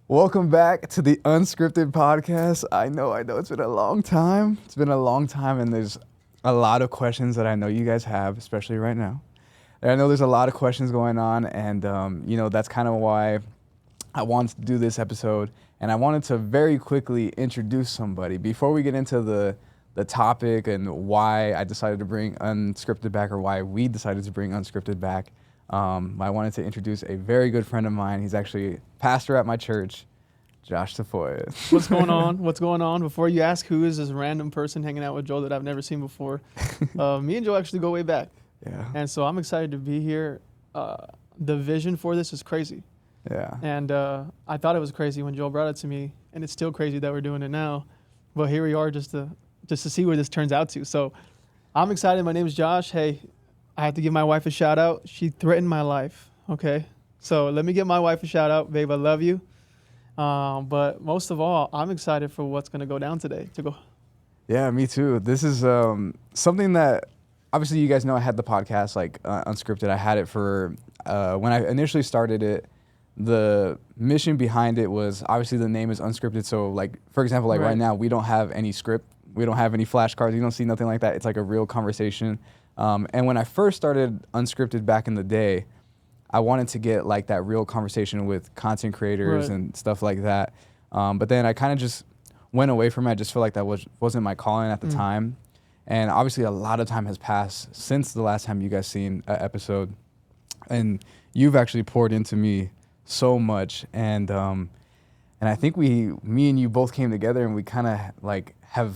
Welcome back to the Unscripted podcast. I know it's been a long time. It's been a long time, and there's a lot of questions that I know you guys have, especially right now. And I know there's a lot of questions going on, and that's kind of why I wanted to do this episode. And I wanted to very quickly introduce somebody before we get into the topic and why I decided to bring Unscripted back, or why we decided to bring Unscripted back. I wanted to introduce a very good friend of mine. He's actually pastor at my church, Josh Tafoya. What's going on? What's going on? Before you ask who is this random person hanging out with Joe that I've never seen before, me and Joe actually go way back. Yeah. And so I'm excited to be here. The vision for this is crazy. Yeah. And I thought it was crazy when Joe brought it to me, and it's still crazy that we're doing it now. But here we are just to see where this turns out to. So I'm excited. My name is Josh. Hey, I have to give my wife a shout out. She threatened my life. Okay. So let me give my wife a shout out. Babe, I love you. But most of all, I'm excited for what's going to go down today. Yeah, me too. This is something that, obviously, you guys know I had the podcast, Unscripted. I had it for, when I initially started it, the mission behind it was, obviously, the name is Unscripted. So, for example, right now, we don't have any script. We don't have any flashcards. You don't see nothing like that. It's like a real conversation. And when I first started Unscripted back in the day, I wanted to get that real conversation with content creators and stuff like that. But then I kind of just went away from it. I just feel like that wasn't my calling at the time. And obviously a lot of time has passed since the last time you guys seen an episode. And you've actually poured into me so much. And I think me and you both came together, and we kind of have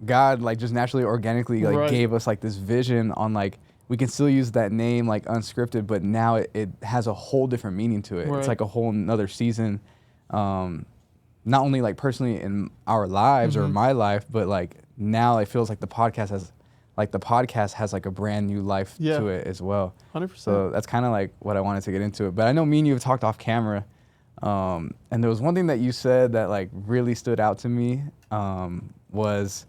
God just naturally, organically gave us this vision on we can still use that name Unscripted, but now it has a whole different meaning to it. It's like a whole nother season, not only personally in our lives or my life, but now it feels like the podcast has a brand new life to it as well. 100%. So that's kind of what I wanted to get into it. But I know me and you have talked off camera, and there was one thing that you said that really stood out to me, was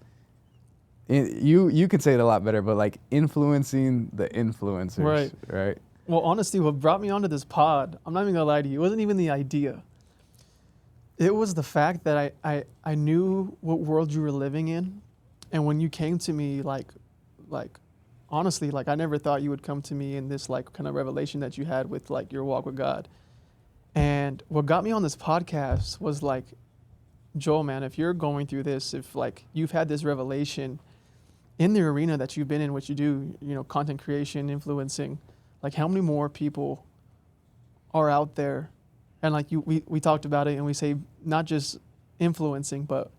you could say it a lot better, but influencing the influencers, right? Well, honestly, what brought me onto this pod, I'm not even gonna lie to you, it wasn't even the idea. It was the fact that I knew what world you were living in, and when you came to me, honestly, I never thought you would come to me in this kind of revelation that you had with your walk with God. And what got me on this podcast was Joel, man, if you're going through this, if you've had this revelation in the arena that you've been in, what you do, content creation, influencing, how many more people are out there? And we talked about it, and we say not just influencing, but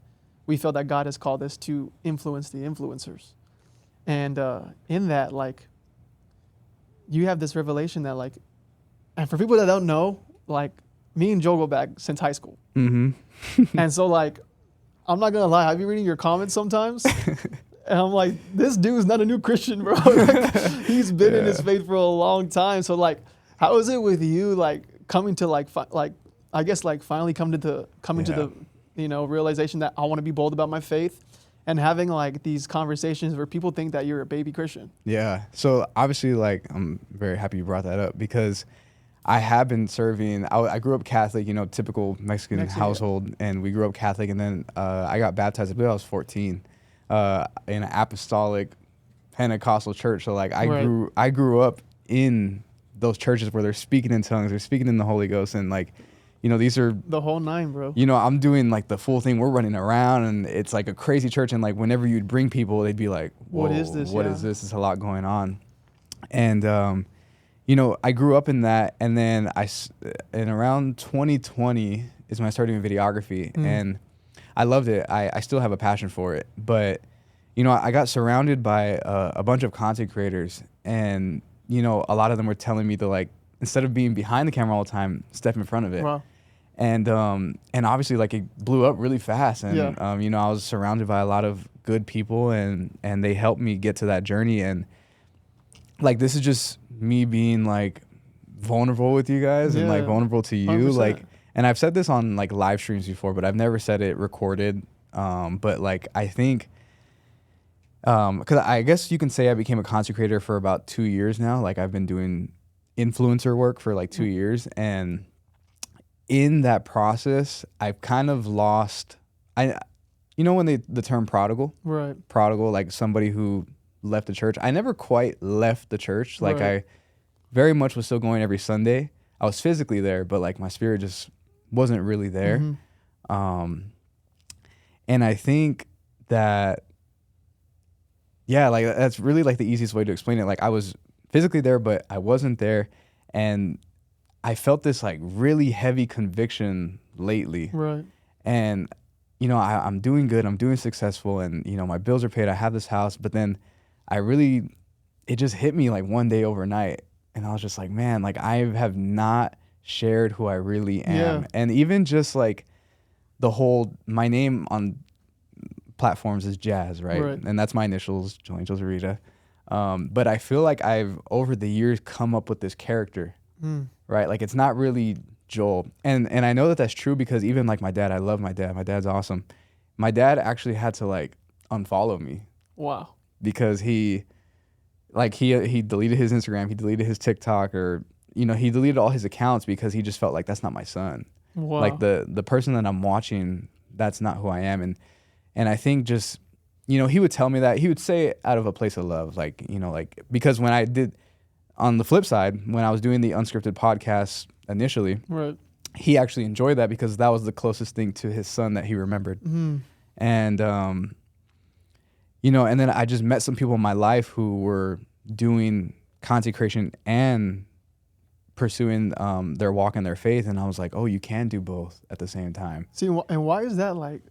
we feel that God has called us to influence the influencers. And in that, you have this revelation that and for people that don't know, me and Joel go back since high school. Mm-hmm. And so I'm not gonna lie, I've been reading your comments sometimes. And I'm like, this dude's not a new Christian, bro. He's been in his faith for a long time. So how is it with you, coming to I guess finally coming to the realization that I want to be bold about my faith, and having these conversations where people think that you're a baby Christian? Yeah. So obviously, I'm very happy you brought that up, because I have been serving. I grew up Catholic, typical Mexican household, and we grew up Catholic, and then I got baptized, I believe I was 14, in an apostolic Pentecostal church. So I grew up in those churches where they're speaking in tongues, they're speaking in the Holy Ghost, and these are the whole nine, bro. I'm doing the full thing. We're running around, and it's a crazy church. And whenever you'd bring people, they'd be like, "Whoa, what is this? What is this? There's a lot going on." And I grew up in that, and then in around 2020 is when I started doing videography, and I loved it. I still have a passion for it, but I got surrounded by a bunch of content creators, and a lot of them were telling me to instead of being behind the camera all the time, step in front of it. Wow. And obviously it blew up really fast, and I was surrounded by a lot of good people, and they helped me get to that journey. And this is just me being vulnerable with you guys, and vulnerable to you. 100%. And I've said this on live streams before, but I've never said it recorded. But I think, because I guess you can say I became a content creator for about 2 years now. I've been doing influencer work for 2 years, and in that process, I've kind of lost, when the term Right. prodigal, like somebody who left the church, I never quite left the church. Like Right. I very much was still going every Sunday. I was physically there, but like my spirit just wasn't really there. Mm-hmm. And I think that, yeah, like that's really like the easiest way to explain it. Like I was physically there, but I wasn't there. And I felt this like really heavy conviction lately. Right. And, I'm doing good. I'm doing successful. And, my bills are paid. I have this house. But then it just hit me like one day overnight. And I was just like, man, like I have not shared who I really am. Yeah. And even just like my name on platforms is Jazz, right? Right. And that's my initials, Joel Angel Zarita. But I feel like I've over the years come up with this character, right? Like it's not really Joel. And I know that that's true because even like my dad, I love my dad. My dad's awesome. My dad actually had to like unfollow me Wow. because he deleted his Instagram, he deleted his TikTok, or he deleted all his accounts because he just felt like that's not my son. Wow. Like the person that I'm watching, that's not who I am. And I think just, he would tell me that. He would say it out of a place of love, like, because when I did, on the flip side, when I was doing the Unscripted podcast initially, Right. he actually enjoyed that because that was the closest thing to his son that he remembered. Mm-hmm. And, and then I just met some people in my life who were doing content creation and pursuing their walk in their faith. And I was like, oh, you can do both at the same time. See, and why is that like?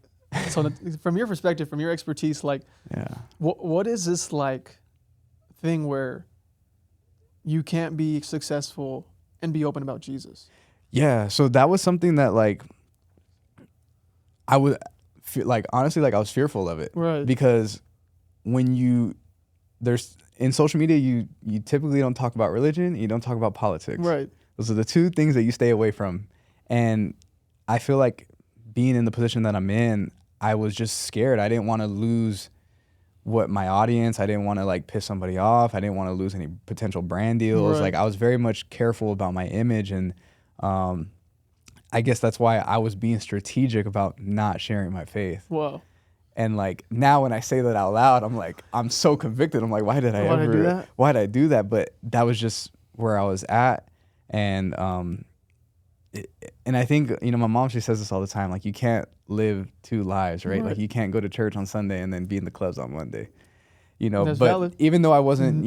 So from your perspective, from your expertise, like, Yeah. what is this like thing where you can't be successful and be open about Jesus? Yeah. So that was something that like I would feel like, honestly, like I was fearful of it. Right. Because when there's in social media, you typically don't talk about religion. You don't talk about politics. Right. Those are the two things that you stay away from. And I feel like being in the position that I'm in, I was just scared. I didn't want to lose my audience. I didn't want to like piss somebody off. I didn't want to lose any potential brand deals. Right. Like I was very much careful about my image. And I guess that's why I was being strategic about not sharing my faith. Wow. And like now when I say that out loud, I'm like, I'm so convicted. I'm like, why did I do that? But that was just where I was at. And I think, my mom, she says this all the time, like you can't live two lives, right? Like you can't go to church on Sunday and then be in the clubs on Monday, That's but valid. even though I wasn't,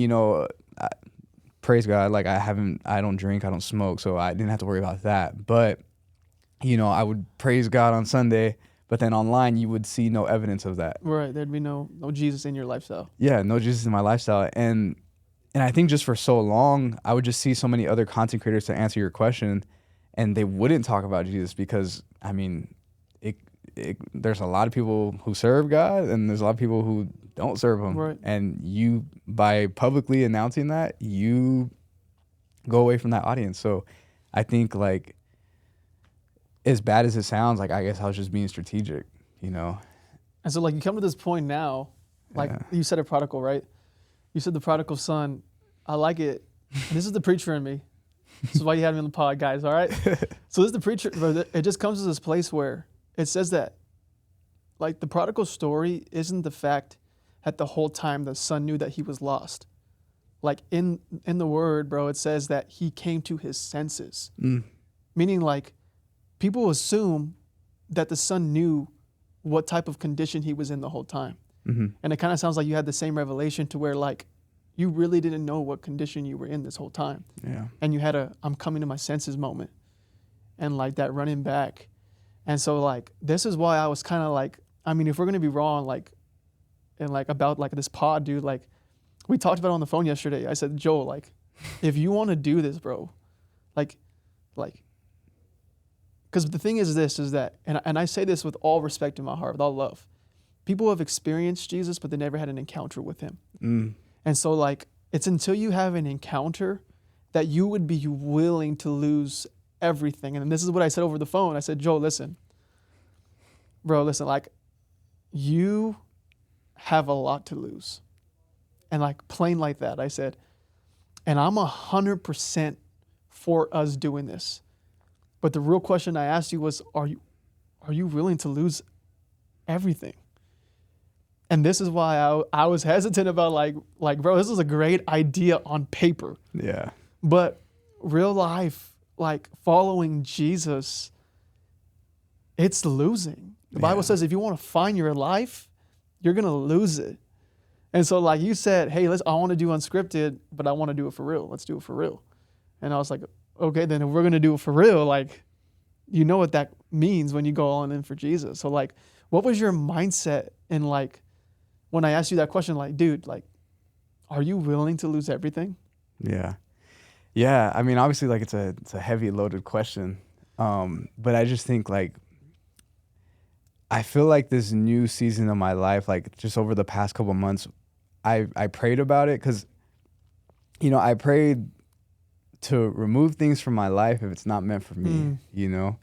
praise God, like I don't drink, I don't smoke. So I didn't have to worry about that. But, I would praise God on Sunday, but then online you would see no evidence of that. Right. There'd be no Jesus in your lifestyle. Yeah. No Jesus in my lifestyle. And I think just for so long, I would just see so many other content creators, to answer your question, and they wouldn't talk about Jesus because, I mean, there's a lot of people who serve God and there's a lot of people who don't serve him. Right. And you, by publicly announcing that, you go away from that audience. So I think like, as bad as it sounds, like I guess I was just being strategic, And so like you come to this point now, like you said a prodigal, right? You said the prodigal son. I like it. And this is the preacher in me. This is why you had me on the pod, guys, all right? So this is the preacher, but it just comes to this place where it says that like the prodigal story isn't the fact that the whole time the son knew that he was lost. Like in the word, bro, it says that he came to his senses. Meaning like people assume that the son knew what type of condition he was in the whole time. Mm-hmm. And it kind of sounds like you had the same revelation to where like you really didn't know what condition you were in this whole time. Yeah. And you had I'm coming to my senses moment and like that running back. And so like, this is why I was kind of like, I mean, if we're going to be wrong, like, and like about like this pod, dude, like we talked about it on the phone yesterday. I said, Joel, like, if you want to do this, bro, like, because the thing is that, and I say this with all respect in my heart, with all love, people have experienced Jesus, but they never had an encounter with him. And so like, it's until you have an encounter that you would be willing to lose everything. And this is what I said over the phone. I said, Joe, listen, like you have a lot to lose. And like plain like that, I said, and I'm 100% for us doing this. But the real question I asked you was, are you willing to lose everything? And this is why I was hesitant about like, bro, this is a great idea on paper. Yeah. But real life, like following Jesus, it's losing. The Bible says if you want to find your life, you're going to lose it. And so like you said, hey, I want to do Unscripted, but I want to do it for real. Let's do it for real. And I was like, okay, then if we're going to do it for real, like, you know what that means when you go all in for Jesus. So like, what was your mindset in like, when I asked you that question, like, dude, like, are you willing to lose everything? Yeah. Yeah. I mean, obviously, like, it's a heavy loaded question. But I just think, like, I feel like this new season of my life, like, just over the past couple of months, I prayed about it because, you know, I prayed to remove things from my life if it's not meant for me, you know?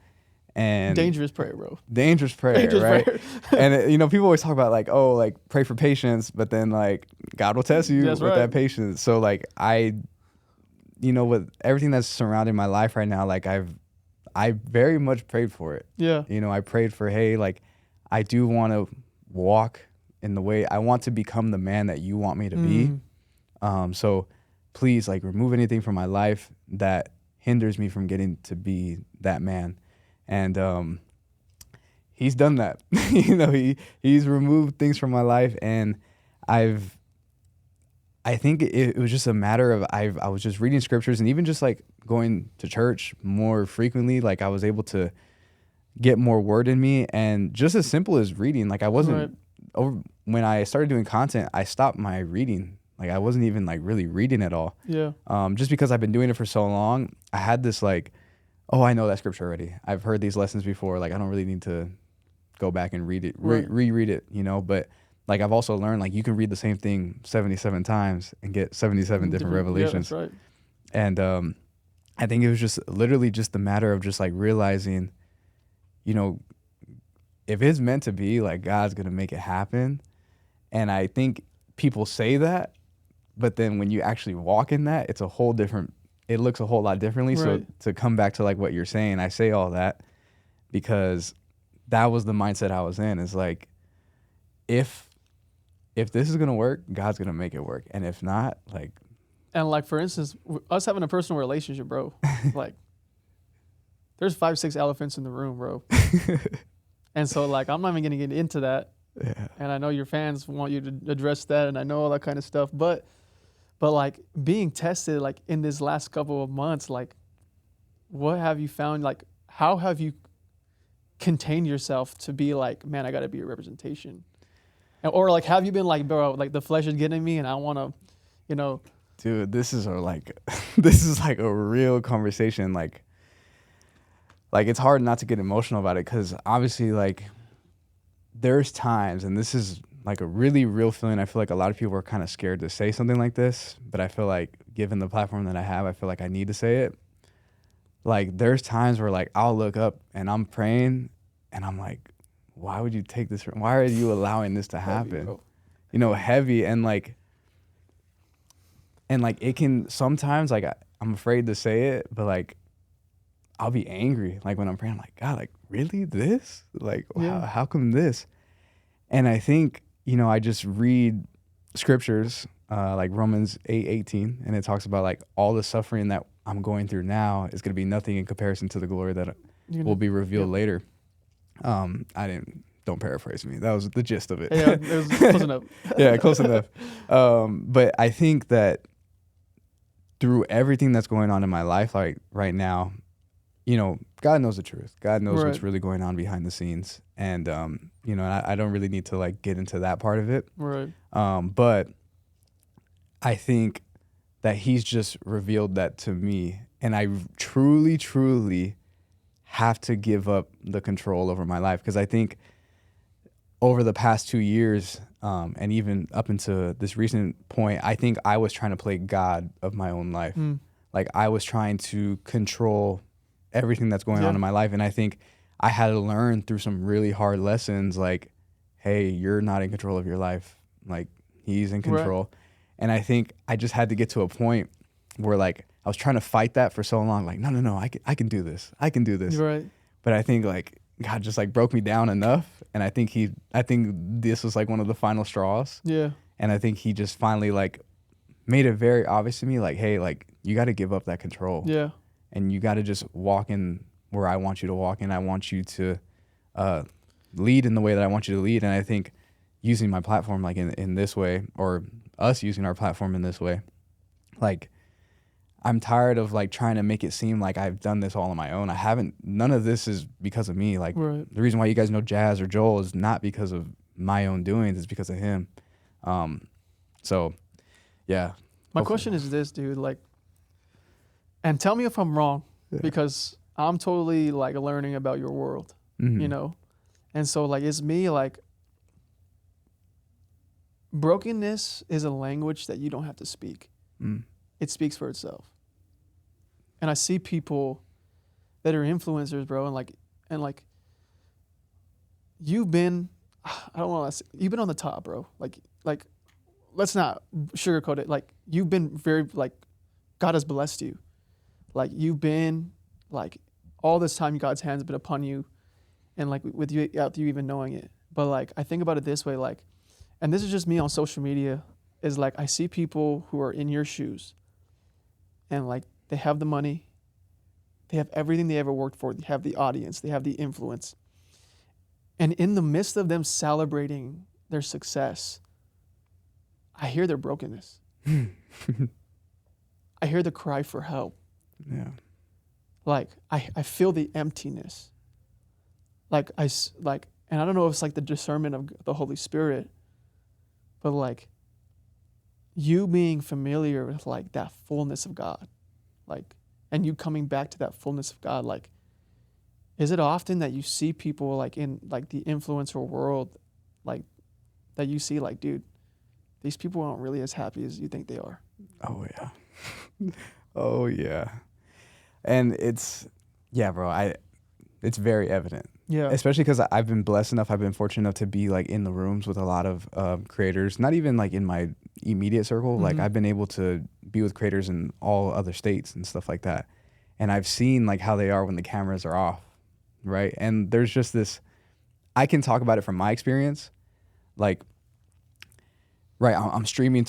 And dangerous prayer, bro. Dangerous prayer, Dangerous right? prayer. And you know, people always talk about like, oh, like pray for patience, but then like God will test you That's with right. that patience. So like you know, with everything that's surrounding my life right now, like I very much prayed for it. Yeah. You know, I prayed for, hey, like I do want to walk in the way I want to become the man that you want me to be. So please, like, remove anything from my life that hinders me from getting to be that man. And he's done that. You know, he's removed things from my life, and I think it was just a matter of I was just reading scriptures and even just like going to church more frequently. Like I was able to get more word in me, and just as simple as reading. Like I wasn't when I started doing content, I stopped my reading. Like I wasn't even like really reading at all. Yeah. Just because I've been doing it for so long, I had this like, oh, I know that scripture already. I've heard these lessons before. Like I don't really need to go back and read it, reread it, you know. But like I've also learned like you can read the same thing 77 times and get 77 different revelations. Yeah, that's right. And I think it was just literally just the matter of just like realizing, you know, if it's meant to be, like God's gonna make it happen. And I think people say that, but then when you actually walk in that, it's a whole different. It looks a whole lot differently. Right. So to come back to like what you're saying, I say all that because that was the mindset I was in. Is like, if this is gonna work, God's gonna make it work, and if not, like. And like for instance, us having a personal relationship, bro. Like, there's 5-6 elephants in the room, bro. And so like I'm not even gonna get into that. Yeah. And I know your fans want you to address that, and I know all that kind of stuff. But like being tested, like in this last couple of months, like what have you found? Like how have you contained yourself to be like, man, I got to be a representation? Or like have you been like, bro, like the flesh is getting me, and I want to, you know. Dude, this is this is like a real conversation. Like it's hard not to get emotional about it because obviously like there's times, and this is like a really real feeling. I feel like a lot of people are kind of scared to say something like this, but I feel like given the platform that I have, I feel like I need to say it. Like there's times where like I'll look up and I'm praying and I'm like, why would you take this? Why are you allowing this to happen? Heavy, you know, heavy. And like it can sometimes like I'm afraid to say it, but like I'll be angry. Like when I'm praying, I'm like, God, like really this? Like how come this? And I think, you know, I just read scriptures like Romans 8:18, and it talks about like all the suffering that I'm going through now is going to be nothing in comparison to the glory that will be revealed later. Don't paraphrase me. That was the gist of it. Yeah, it was close enough. Yeah, close enough. But I think that through everything that's going on in my life, like right now, you know, God knows the truth. God knows what's really going on behind the scenes. And, you know, I don't really need to like get into that part of it. Right. But I think that he's just revealed that to me. And I truly, truly have to give up the control over my life. Because I think over the past 2 years, and even up into this recent point, I think I was trying to play God of my own life. Like I was trying to control everything that's going on in my life. And I think I had to learn through some really hard lessons, like, hey, you're not in control of your life. Like he's in control. Right. And I think I just had to get to a point where like I was trying to fight that for so long. Like, no, I can do this. I can do this. You're right. But I think like God just like broke me down enough. And I think this was like one of the final straws. Yeah. And I think he just finally like made it very obvious to me, like, hey, like you got to give up that control. Yeah. And you got to just walk in where I want you to walk in. I want you to lead in the way that I want you to lead. And I think using my platform like in this way, or us using our platform in this way, like I'm tired of like trying to make it seem like I've done this all on my own. None of this is because of me. Like Right. the reason why you guys know Jazz or Joel is not because of my own doings, it's because of him. So yeah. My Hopefully. question is this, dude, like, and tell me if I'm wrong, because I'm totally like learning about your world, Mhm. you know? And so like, it's me like, brokenness is a language that you don't have to speak. Mm. It speaks for itself. And I see people that are influencers, bro, and like you've been, I don't want to, you've been on the top, bro. Like let's not sugarcoat it. Like you've been very like, God has blessed you. Like you've been like all this time, God's hand's been upon you, and like with you without you even knowing it. But like I think about it this way, like, and this is just me on social media, is like I see people who are in your shoes, and like they have the money, they have everything they ever worked for, they have the audience, they have the influence. And in the midst of them celebrating their success, I hear their brokenness. I hear the cry for help. Yeah. Like I feel the emptiness. And I don't know if it's like the discernment of the Holy Spirit, but like you being familiar with like that fullness of God, like, and you coming back to that fullness of God, like, is it often that you see people like in like the influencer world, like that you see like, dude, these people aren't really as happy as you think they are? Oh yeah. Oh yeah. And it's very evident. Yeah. Especially because I've been blessed enough, I've been fortunate enough to be like in the rooms with a lot of creators, not even like in my immediate circle. Mm-hmm. Like I've been able to be with creators in all other states and stuff like that. And I've seen like how they are when the cameras are off, right? And there's just this, I can talk about it from my experience. Like, right, I'm streaming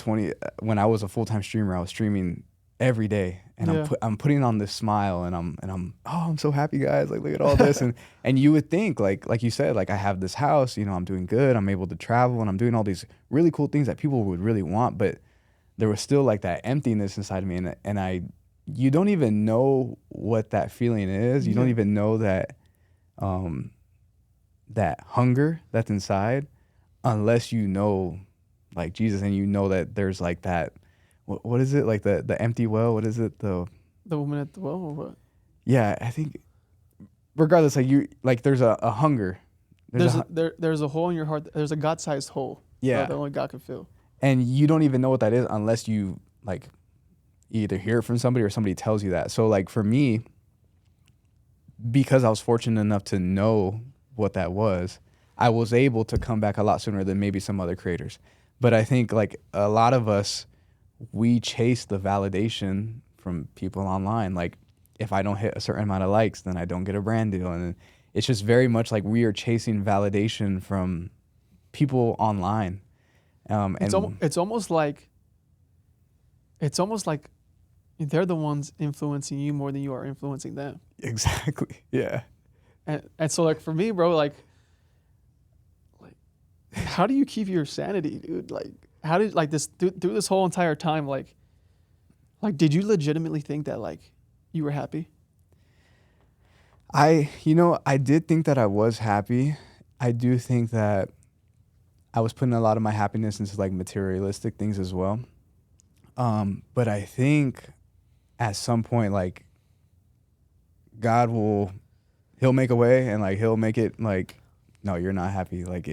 when I was a full-time streamer, I was streaming every day, and I'm putting on this smile, and I'm so happy, guys, like look at all this. and you would think like you said, like I have this house, you know, I'm doing good, I'm able to travel, and I'm doing all these really cool things that people would really want, but there was still like that emptiness inside of me, and you don't even know what that feeling is. You don't even know that that hunger that's inside unless you know like Jesus, and you know that there's like that, what is it, like the empty well, what is it, the woman at the well, or what? Yeah, I think regardless, like there's a hunger. There's a hole in your heart. There's a God-sized hole. Yeah. That only God can fill. And you don't even know what that is unless you like either hear it from somebody or somebody tells you that. So like for me, because I was fortunate enough to know what that was, I was able to come back a lot sooner than maybe some other creators. But I think like a lot of us, we chase the validation from people online. Like if I don't hit a certain amount of likes, then I don't get a brand deal. And it's just very much like we are chasing validation from people online. It's almost like they're the ones influencing you more than you are influencing them. Exactly. Yeah. And so like for me, bro, like how do you keep your sanity, dude? Like how did like this through this whole entire time, like did you legitimately think that like you were happy? I did think that I was happy. I do think that I was putting a lot of my happiness into like materialistic things as well. But I think at some point, like God he'll make a way, and like he'll make it like, no, you're not happy. Like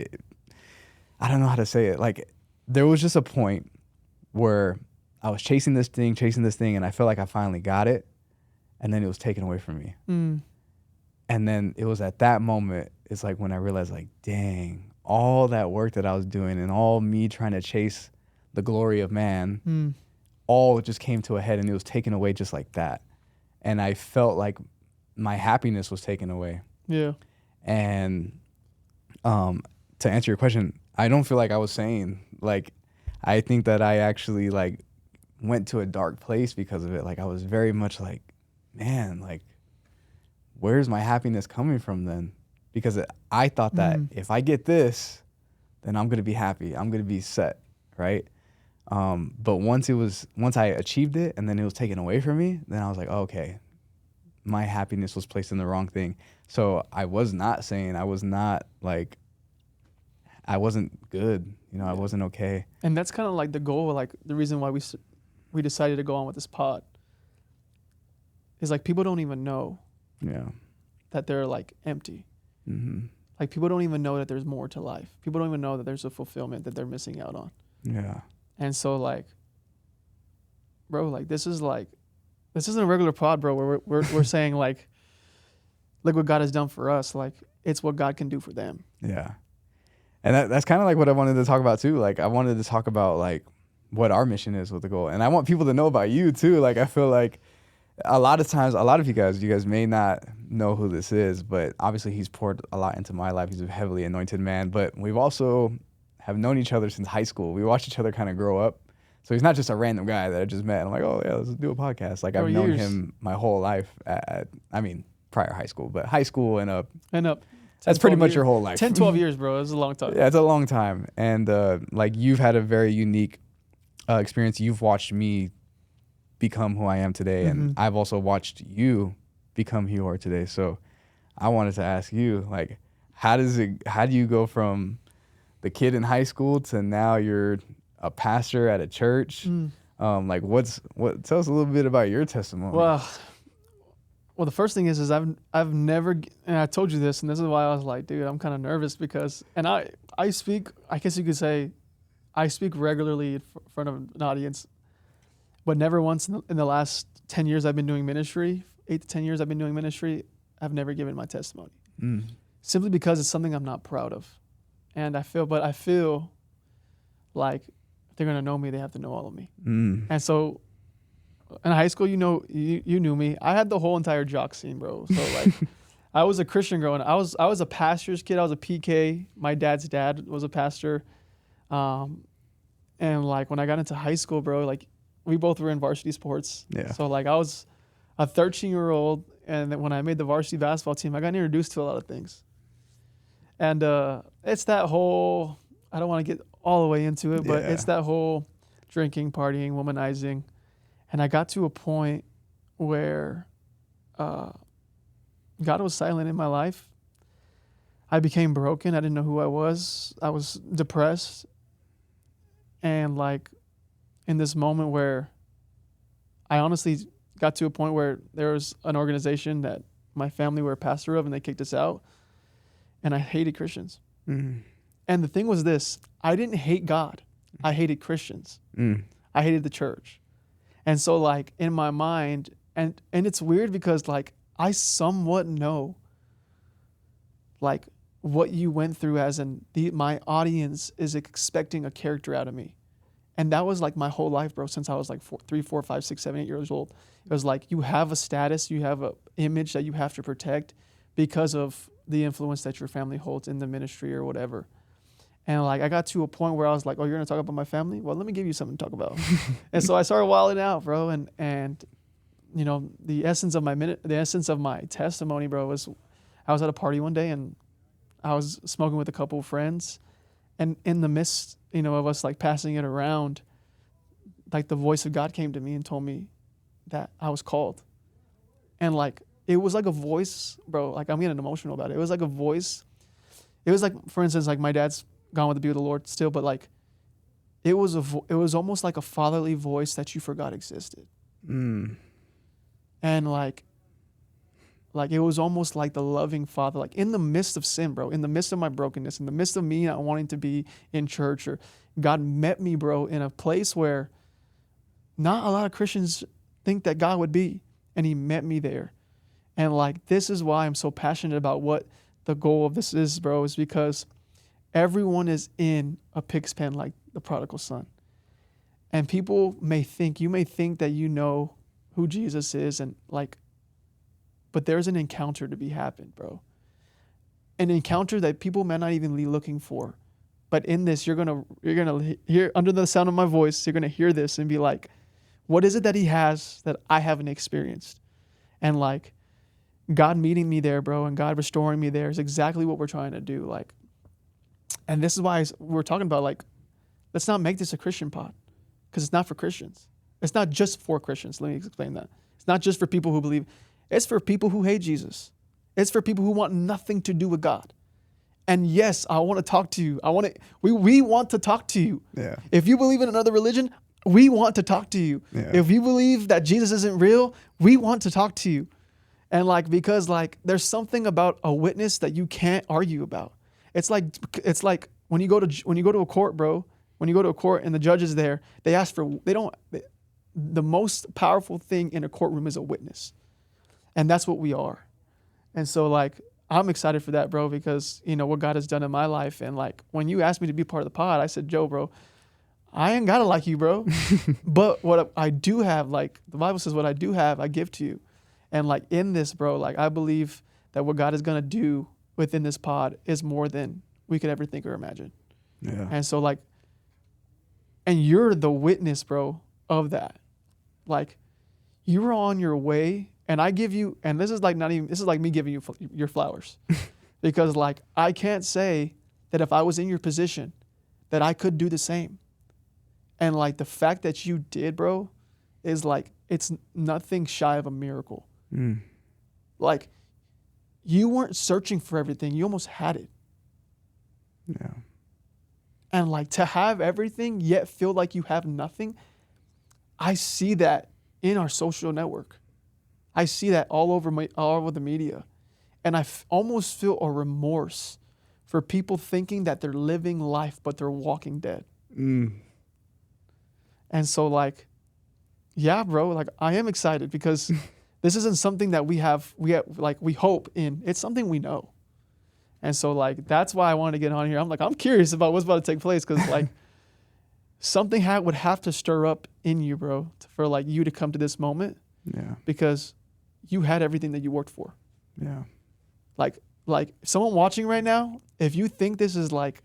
I don't know how to say it. Like there was just a point where I was chasing this thing, and I felt like I finally got it, and then it was taken away from me. Mm. And then it was at that moment, it's like when I realized like, dang, all that work that I was doing and all me trying to chase the glory of man all just came to a head and it was taken away just like that. And I felt like my happiness was taken away. Yeah. And to answer your question, I don't feel like I was sane. Like, I think that I actually like went to a dark place because of it. Like, I was very much like, man, like, where's my happiness coming from then? Because I thought that if I get this, then I'm going to be happy. I'm going to be set, right? But once I achieved it and then it was taken away from me, then I was like, oh, okay, my happiness was placed in the wrong thing. So I was not sane. I was not like, I wasn't good. You know, I wasn't okay. And that's kind of like the goal, like the reason why we decided to go on with this pod is like people don't even know that they're like empty. Mm-hmm. Like people don't even know that there's more to life. People don't even know that there's a fulfillment that they're missing out on. Yeah. And so like, bro, like this isn't a regular pod, bro, where we're saying like, look what God has done for us. Like it's what God can do for them. Yeah. And that's kind of like what I wanted to talk about too. Like I wanted to talk about like what our mission is with the goal. And I want people to know about you too. Like I feel like a lot of times, a lot of you guys may not know who this is, but obviously he's poured a lot into my life. He's a heavily anointed man, but we've also have known each other since high school. We watched each other kind of grow up. So he's not just a random guy that I just met. I'm like, oh yeah, let's do a podcast. Like I've known him my whole life prior high school, but high school and up. That's pretty much your whole life. 10, 12 years, bro. That's a long time. Yeah, it's a long time. And like you've had a very unique experience. You've watched me become who I am today. And I've also watched you become who you are today. So I wanted to ask you, like, how do you go from the kid in high school to now you're a pastor at a church? Like tell us a little bit about your testimony. Well, the first thing is I've never, and I told you this, and this is why I was like, dude, I'm kind of nervous because, and I speak, I guess you could say, I speak regularly in front of an audience, but never once in the last 10 years I've been doing ministry, 8 to 10 years I've been doing ministry, I've never given my testimony. Simply because it's something I'm not proud of. And I feel like if they're going to know me, they have to know all of me. And so in high school, you knew me. I had the whole entire jock scene, bro. So like I was a Christian growing up. I was a pastor's kid. I was a PK. My dad's dad was a pastor. And like when I got into high school, bro, like we both were in varsity sports. Yeah. So like I was a 13-year-old, and then when I made the varsity basketball team, I got introduced to a lot of things. And it's that whole, I don't want to get all the way into it, but it's that whole drinking, partying, womanizing. And I got to a point where God was silent in my life. I became broken. I didn't know who I was. I was depressed. And like in this moment where I honestly got to a point where there was an organization that my family were a pastor of and they kicked us out. And I hated Christians. And the thing was this, I didn't hate God. I hated Christians. I hated the church. And so like in my mind, and it's weird because like I somewhat know like what you went through as my audience is expecting a character out of me. And that was like my whole life, bro, since I was like 3, 4, 5, 6, 7, 8 years old. It was like you have a status, you have an image that you have to protect because of the influence that your family holds in the ministry or whatever. And like I got to a point where I was like, oh, you're going to talk about my family? Well, let me give you something to talk about. And so I started wilding out, bro. And you know, the essence of my testimony, bro, was I was at a party one day and I was smoking with a couple of friends. And in the midst, you know, of us like passing it around, like the voice of God came to me and told me that I was called. And like, it was like a voice, bro, like I'm getting emotional about it. It was like a voice. It was like, for instance, like my dad's gone with the be with the Lord still, but like, it was almost like a fatherly voice that you forgot existed. And like it was almost like the loving father, like in the midst of sin, bro, in the midst of my brokenness, in the midst of me not wanting to be in church, or God met me, bro, in a place where not a lot of Christians think that God would be. And he met me there. And like, this is why I'm so passionate about what the goal of this is, bro, is because everyone is in a pig's pen like the prodigal son. And people may think that you know who Jesus is, and like, but there's an encounter to be happened, bro. An encounter that people may not even be looking for. But in this, you're gonna hear, under the sound of my voice, you're gonna hear this and be like, what is it that he has that I haven't experienced? And like, God meeting me there, bro, and God restoring me there is exactly what we're trying to do. Like, and this is why we're talking about, like, let's not make this a Christian pod, because it's not for Christians. It's not just for Christians. Let me explain that. It's not just for people who believe. It's for people who hate Jesus. It's for people who want nothing to do with God. And yes, I want to talk to you. We want to talk to you. Yeah. If you believe in another religion, we want to talk to you. Yeah. If you believe that Jesus isn't real, we want to talk to you. And like, because like, there's something about a witness that you can't argue about. It's like when you go to a court, bro. When you go to a court and the judge is there, the most powerful thing in a courtroom is a witness. And that's what we are. And so like, I'm excited for that, bro, because you know what God has done in my life. And like, when you asked me to be part of the pod, I said, Joe, bro, I ain't gotta like you, bro. But what I do have, like the Bible says, what I do have, I give to you. And like in this, bro, like I believe that what God is gonna do within this pod is more than we could ever think or imagine. Yeah. And so like, and you're the witness, bro, of that. Like, you were on your way, and I give you, and this is like me giving you your flowers. Because like, I can't say that if I was in your position that I could do the same. And like, the fact that you did, bro, is like, it's nothing shy of a miracle. Mm. Like, you weren't searching for everything. You almost had it. Yeah. And like, to have everything yet feel like you have nothing, I see that in our social network. I see that all over the media. And I almost feel a remorse for people thinking that they're living life, but they're walking dead. Mm. And so like, yeah, bro, like I am excited because this isn't something that we hope in. It's something we know. And so like, that's why I wanted to get on here. I'm curious about what's about to take place, because like something would have to stir up in you, bro, for like you to come to this moment. Yeah. Because you had everything that you worked for. Yeah. Like someone watching right now, if you think this is like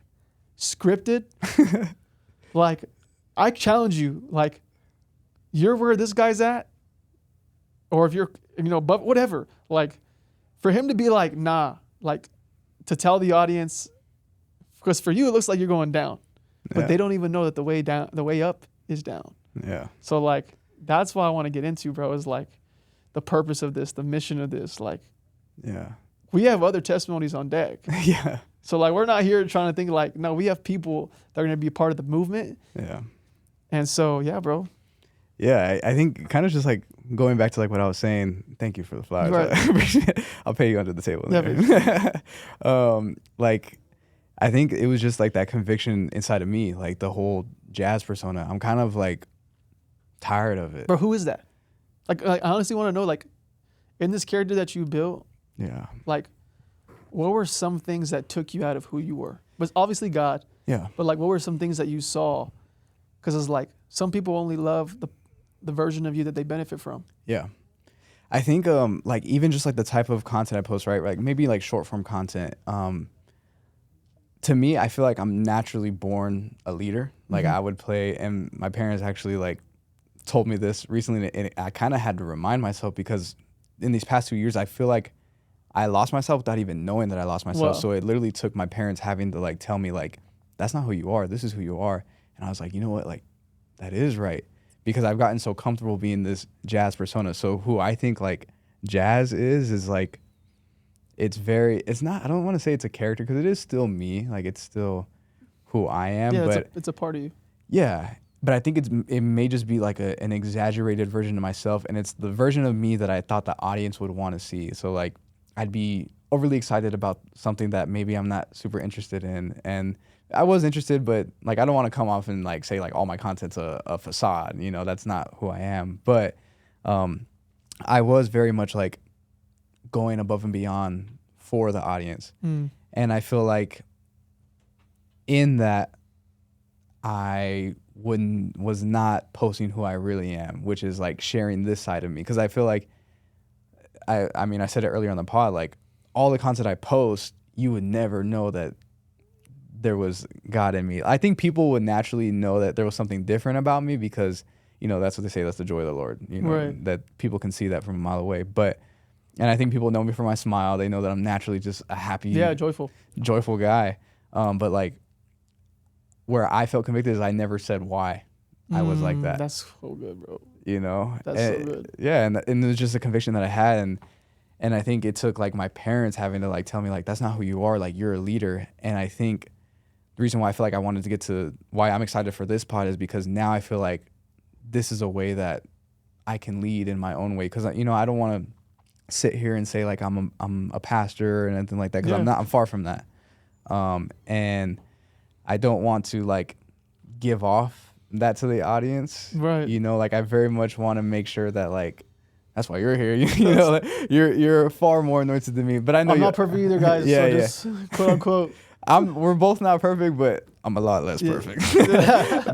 scripted, like I challenge you, like you're where this guy's at, or if you're, but whatever, like for him to be like, nah, like to tell the audience, because for you, it looks like you're going down, but they don't even know that the way up is down. Yeah. So like, that's why I want to get into, bro, is like the purpose of this, the mission of this. Like, yeah, we have other testimonies on deck. Yeah. So like, we're not here trying to think like, no, we have people that are going to be a part of the movement. Yeah. And so, yeah, bro. Yeah. I think kind of just like going back to like what I was saying, thank you for the flowers. Right. I'll pay you under the table. Yeah, like, I think it was just like that conviction inside of me, like the whole jazz persona. I'm kind of like tired of it. Bro, who is that? Like I honestly want to know, like, in this character that you built, Yeah. like, what were some things that took you out of who you were? But obviously God. Yeah. But like, what were some things that you saw? Because it's like, some people only love the version of you that they benefit from. Yeah. I think like even just like the type of content I post, right? Like maybe like short form content. To me, I feel like I'm naturally born a leader. Like I would play, and my parents actually like told me this recently, and I kind of had to remind myself, because in these past 2 years, I feel like I lost myself without even knowing that I lost myself. Wow. So it literally took my parents having to like tell me like, that's not who you are. This is who you are. And I was like, you know what? Like, that is right. Because I've gotten so comfortable being this jazz persona. So who I think like jazz is like, I don't want to say it's a character, because it is still me. Like, it's still who I am. Yeah, but it's a part of you. yeah. But I think it may just be like an exaggerated version of myself. And it's the version of me that I thought the audience would want to see. So like, I'd be overly excited about something that maybe I'm not super interested in. And I was interested, but like, I don't want to come off and like say like all my content's a facade, that's not who I am. But I was very much like going above and beyond for the audience. And I feel like in that I was not posting who I really am, which is like sharing this side of me. Because I feel like I mean, I said it earlier on the pod, like all the content I post, you would never know that there was God in me. I think people would naturally know that there was something different about me because, you know, that's what they say, that's the joy of the Lord, you know, Right. that people can see that from a mile away. And I think people know me for my smile. They know that I'm naturally just a happy, joyful guy. But like where I felt convicted is I never said why I was like that. That's so good, bro. You know? That's so good. Yeah. And it was just a conviction that I had. And I think it took like my parents having to like tell me like, that's not who you are. Like you're a leader. And I think the reason why I feel like I wanted to get to why I'm excited for this pod is because now I feel like this is a way that I can lead in my own way. Cause you know, I don't want to sit here and say like I'm a pastor and anything like that. Cause I'm far from that. And I don't want to like give off that to the audience. Right. You know, like I very much want to make sure that like, that's why you're here. You know, like, you're far more anointed than me. But I know I'm not perfect either, guys. Yeah, so just quote unquote. we're both not perfect, but I'm a lot less perfect.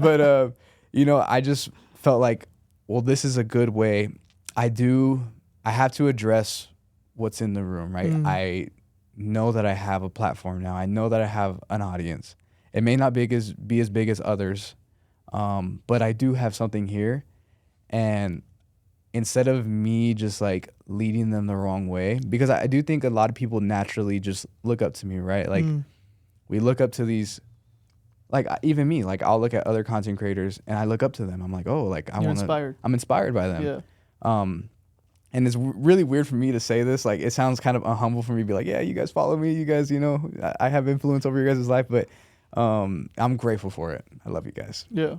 But you know, I just felt like, well, this is a good way. I have to address what's in the room, right? I know that I have a platform now. I know that I have an audience. It may not be as big as others, but I do have something here. And instead of me just like leading them the wrong way, because I do think a lot of people naturally just look up to me, right? Like we look up to these, like even me, like I'll look at other content creators and I look up to them. I'm like, oh, like I'm inspired by them. Yeah. And it's really weird for me to say this. Like it sounds kind of humble for me to be like, yeah, you guys follow me. You guys, you know, I have influence over your guys' life, but I'm grateful for it. I love you guys. Yeah.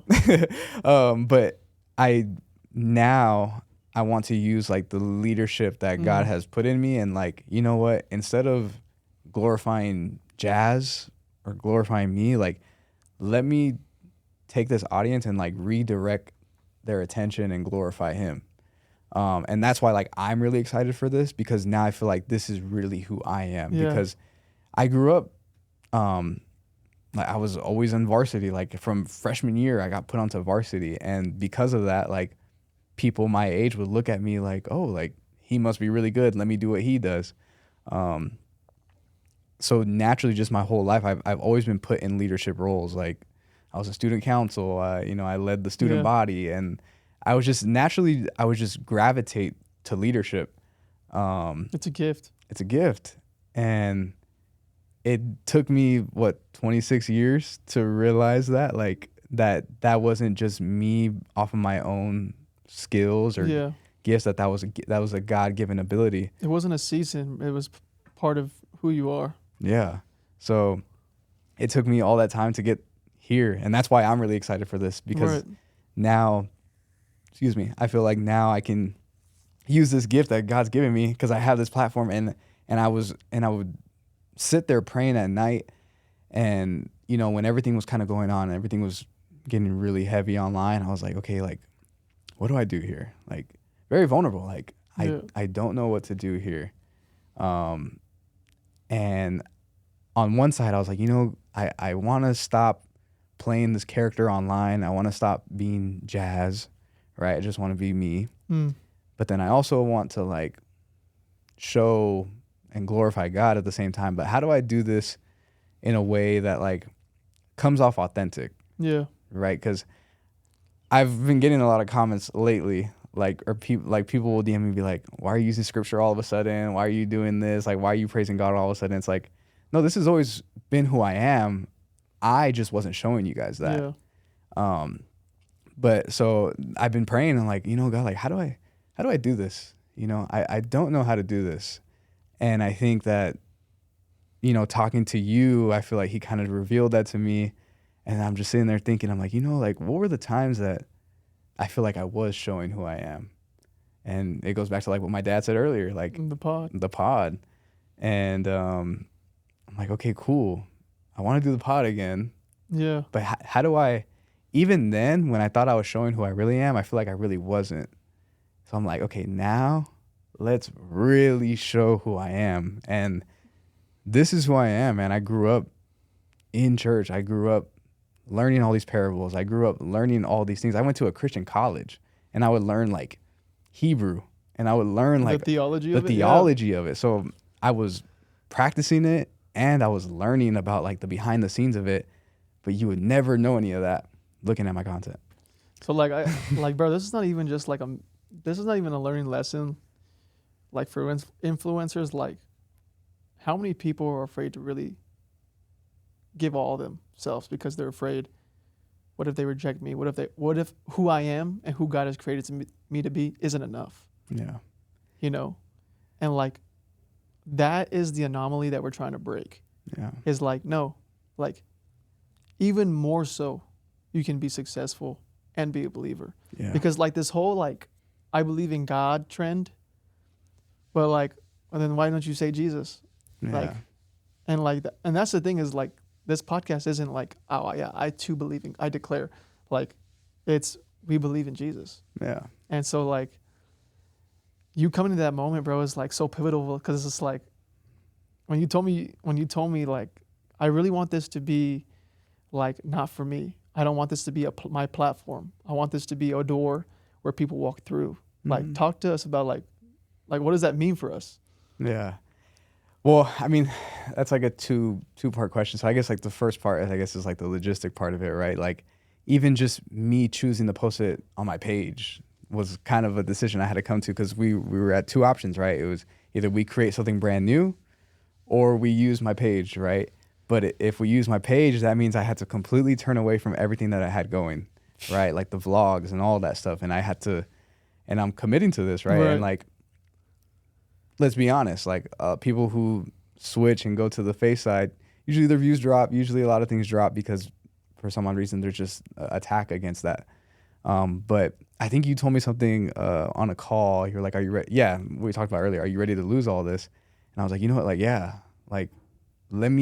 But I want to use like the leadership that God has put in me. And like, you know what, instead of glorifying jazz or glorifying me, like let me take this audience and like redirect their attention and glorify him. And that's why like I'm really excited for this, because now I feel like this is really who I am. Yeah. Because I grew up, like I was always in varsity. Like from freshman year, I got put onto varsity. And because of that, like people my age would look at me like, oh, like he must be really good. Let me do what he does. So naturally, just my whole life, I've always been put in leadership roles. Like I was a student council, you know, I led the student body, and I was just gravitate to leadership. It's a gift. It's a gift. And it took me 26 years to realize that, like that wasn't just me off of my own skills or gifts, that was a God-given ability. It wasn't a season. It was part of who you are. Yeah. So it took me all that time to get here. And that's why I'm really excited for this, because now, I feel like now I can use this gift that God's given me because I have this platform. And I would sit there praying at night, and, you know, when everything was kind of going on and everything was getting really heavy online, I was like, okay, like, what do I do here? Like, very vulnerable. Like, I don't know what to do here. And on one side, I was like, you know, I want to stop playing this character online. I want to stop being jazz, right? I just want to be me. But then I also want to like show and glorify God at the same time. But how do I do this in a way that like comes off authentic? Yeah. Right? Because I've been getting a lot of comments lately, people will DM me and be like, why are you using scripture all of a sudden? Why are you doing this? Like, why are you praising God all of a sudden? It's like, no, this has always been who I am. I just wasn't showing you guys that. Yeah. But so I've been praying and like, you know, God, like, how do I do this? You know, I don't know how to do this. And I think that, you know, talking to you, I feel like he kind of revealed that to me. And I'm just sitting there thinking, I'm like, you know, like, what were the times that I feel like I was showing who I am? And it goes back to like what my dad said earlier, like the pod. And I'm like, okay, cool. I want to do the pod again. Yeah. But how do I, even then when I thought I was showing who I really am, I feel like I really wasn't. So I'm like, okay, now let's really show who I am. And this is who I am, man. I grew up in church. I grew up learning all these parables. I grew up learning all these things. I went to a Christian college, and I would learn like Hebrew, and I would learn like the theology the of it. theology of it. So I was practicing it, and I was learning about like the behind the scenes of it. But you would never know any of that looking at my content. So like bro, this is not even just like this is not even a learning lesson. Like for influencers, like how many people are afraid to really give all themselves because they're afraid, what if they reject me? What if who I am and who God has created me to be isn't enough? Yeah. You know? And like that is the anomaly that we're trying to break. Yeah. Is like, no, like even more so you can be successful and be a believer. Yeah. Because like this whole like I believe in God trend, but like, well, then why don't you say Jesus? Yeah. Like, and like, and that's the thing is like, this podcast isn't like, oh yeah, I too believe in, I declare, like, it's we believe in Jesus. Yeah. And so like, you coming to that moment, bro, is like so pivotal because it's just like, when you told me like, I really want this to be like not for me. I don't want this to be my platform. I want this to be a door where people walk through. Like, talk to us about like what does that mean for us? Yeah. Well, I mean, that's like a two-part question. So I guess like the first part, I guess, is like the logistic part of it, right? Like even just me choosing to post it on my page was kind of a decision I had to come to because we were at two options, right? It was either we create something brand new or we use my page, right? But if we use my page, that means I had to completely turn away from everything that I had going, right? Like the vlogs and all that stuff. And I had to, and I'm committing to this, right? And like, let's be honest, like people who switch and go to the face side, usually their views drop. Usually a lot of things drop because for some odd reason there's just attack against that. But I think you told me something on a call. You're like, are you ready? Yeah, we talked about earlier. Are you ready to lose all this? And I was like, you know what? Like, yeah, like let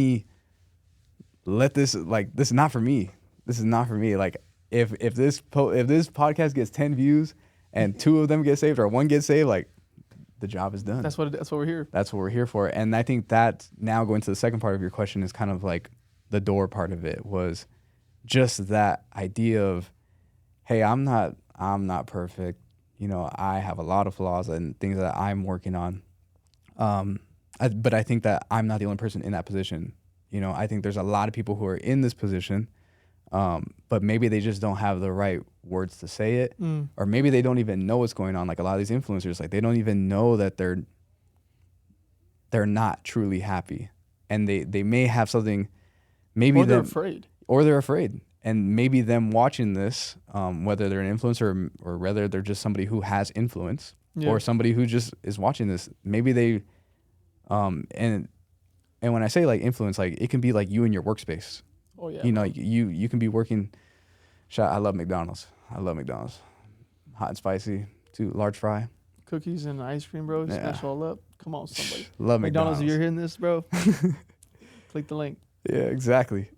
this, like, this is not for me. This is not for me. Like if this podcast gets 10 views and 2 of them get saved or 1 gets saved, like, the job is done. That's what we're here. That's what we're here for. And I think that now going to the second part of your question is kind of like the door part of it was just that idea of, hey, I'm not perfect. You know, I have a lot of flaws and things that I'm working on. But I think that I'm not the only person in that position. You know, I think there's a lot of people who are in this position, but maybe they just don't have the right words to say it, or maybe they don't even know what's going on. Like a lot of these influencers, like they don't even know that they're not truly happy, and they may have something, maybe or they're afraid, and maybe them watching this, whether they're an influencer or whether they're just somebody who has influence, or somebody who just is watching this, maybe they, and when I say like influence, like it can be like you in your workspace. Oh yeah. You know, you can be working. I love McDonald's. Hot and spicy, 2 large fry. Cookies and ice cream, bro. Smash all up. Come on, somebody. Love McDonald's. If you're hearing this, bro, click the link. Yeah, exactly.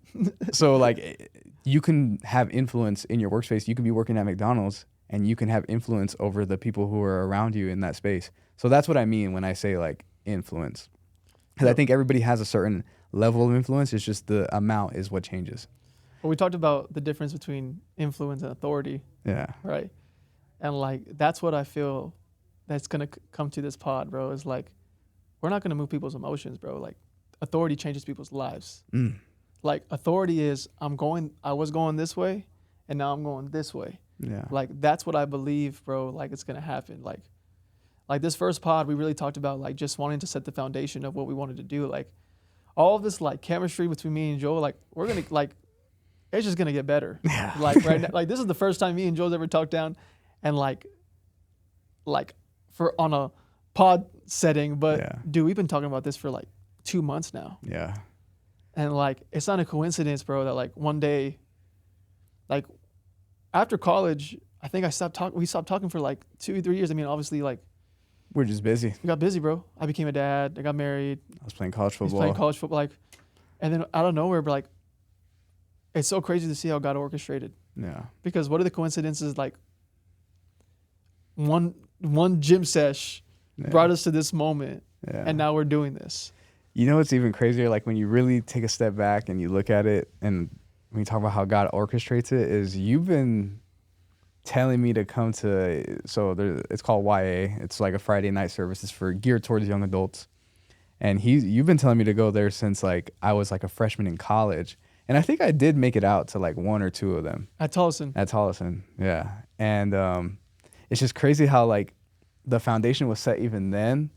So like, you can have influence in your workspace. You can be working at McDonald's, and you can have influence over the people who are around you in that space. So that's what I mean when I say like influence, because I think everybody has a certain level of influence. It's just the amount is what changes. Well, we talked about the difference between influence and authority. Yeah. Right. And like, that's what I feel that's going to come to this pod, bro, is like, we're not going to move people's emotions, bro. Like, authority changes people's lives. Like, authority is, I was going this way, and now I'm going this way. Yeah. Like, that's what I believe, bro, like, it's going to happen. Like this first pod, we really talked about, like, just wanting to set the foundation of what we wanted to do. Like, all of this, like, chemistry between me and Joel, like, we're going to, like, it's just going to get better. Yeah. Like, right now, like, this is the first time me and Joel's ever talked down, and, like, for on a pod setting, but, dude, we've been talking about this for, like, 2 months now. Yeah. And, like, it's not a coincidence, bro, that, like, one day, like, after college, I think we stopped talking for, like, 2-3 years. I mean, obviously, like, we're just busy. we got busy, bro. I became a dad. I got married. I was playing college football. He's playing college football, like, and then out of nowhere, but like, it's so crazy to see how God orchestrated. Yeah. Because what are the coincidences? Like, one gym sesh brought us to this moment, and now we're doing this. You know what's even crazier? Like when you really take a step back and you look at it, and when you talk about how God orchestrates it, is you've been telling me to come to, so there, it's called YA. It's like a Friday night service. It's for geared towards young adults. And you've been telling me to go there since like I was like a freshman in college. And I think I did make it out to like one or two of them. At Tolleson. Yeah. And it's just crazy how like the foundation was set even then.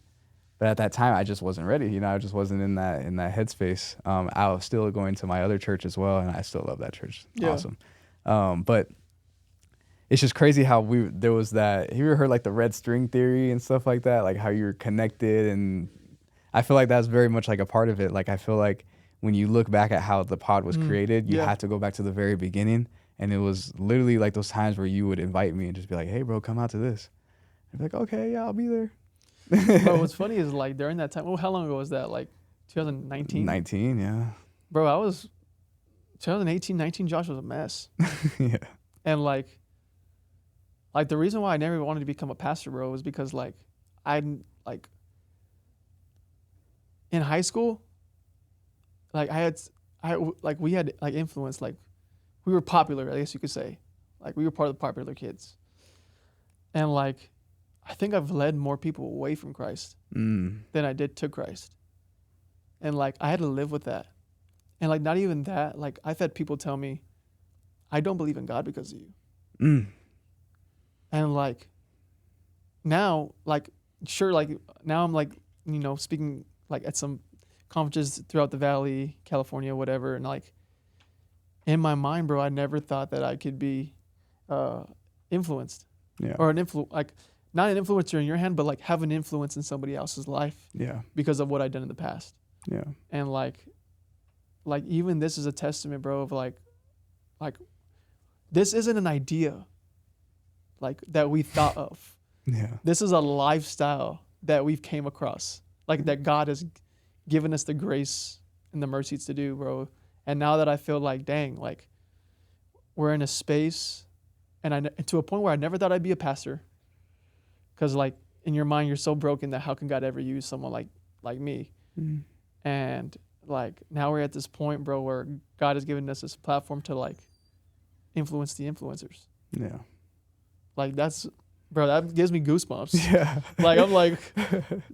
But at that time, I just wasn't ready. You know, I just wasn't in that headspace. I was still going to my other church as well, and I still love that church. Yeah. Awesome. But it's just crazy how there was that. Have you ever heard like the red string theory and stuff like that? Like how you're connected, and I feel like that's very much like a part of it. Like I feel like when you look back at how the pod was created, you have to go back to the very beginning, and it was literally like those times where you would invite me and just be like, "Hey, bro, come out to this." I'd be like, "Okay, yeah, I'll be there." Bro, what's funny is like during that time, well, how long ago was that? Like 2019? 19, yeah. Bro, I was 2018, 19, Josh was a mess. Yeah. And like the reason why I never wanted to become a pastor, bro, was because like in high school, like we had like influence, like we were popular, I guess you could say. Like we were part of the popular kids. And like I think I've led more people away from Christ than I did to Christ. And like I had to live with that. And like not even that, like I've had people tell me, I don't believe in God because of you. And like now, like sure, like now I'm like, you know, speaking like at some conferences throughout the Valley, California, whatever, and like in my mind, bro, I never thought that I could be influenced. Yeah. Or like not an influencer in your hand, but like have an influence in somebody else's life. Yeah. Because of what I've done in the past. Yeah. And like even this is a testament, bro, of like this isn't an idea like that we thought of. Yeah. This is a lifestyle that we've came across. Like that God has given us the grace and the mercies to do, bro. And now that I feel like, dang, like we're in a space and to a point where I never thought I'd be a pastor. Because like in your mind, you're so broken that how can God ever use someone like me? And like now we're at this point, bro, where God has given us this platform to like influence the influencers. Yeah. Like that's, bro, that gives me goosebumps. Yeah. Like I'm like,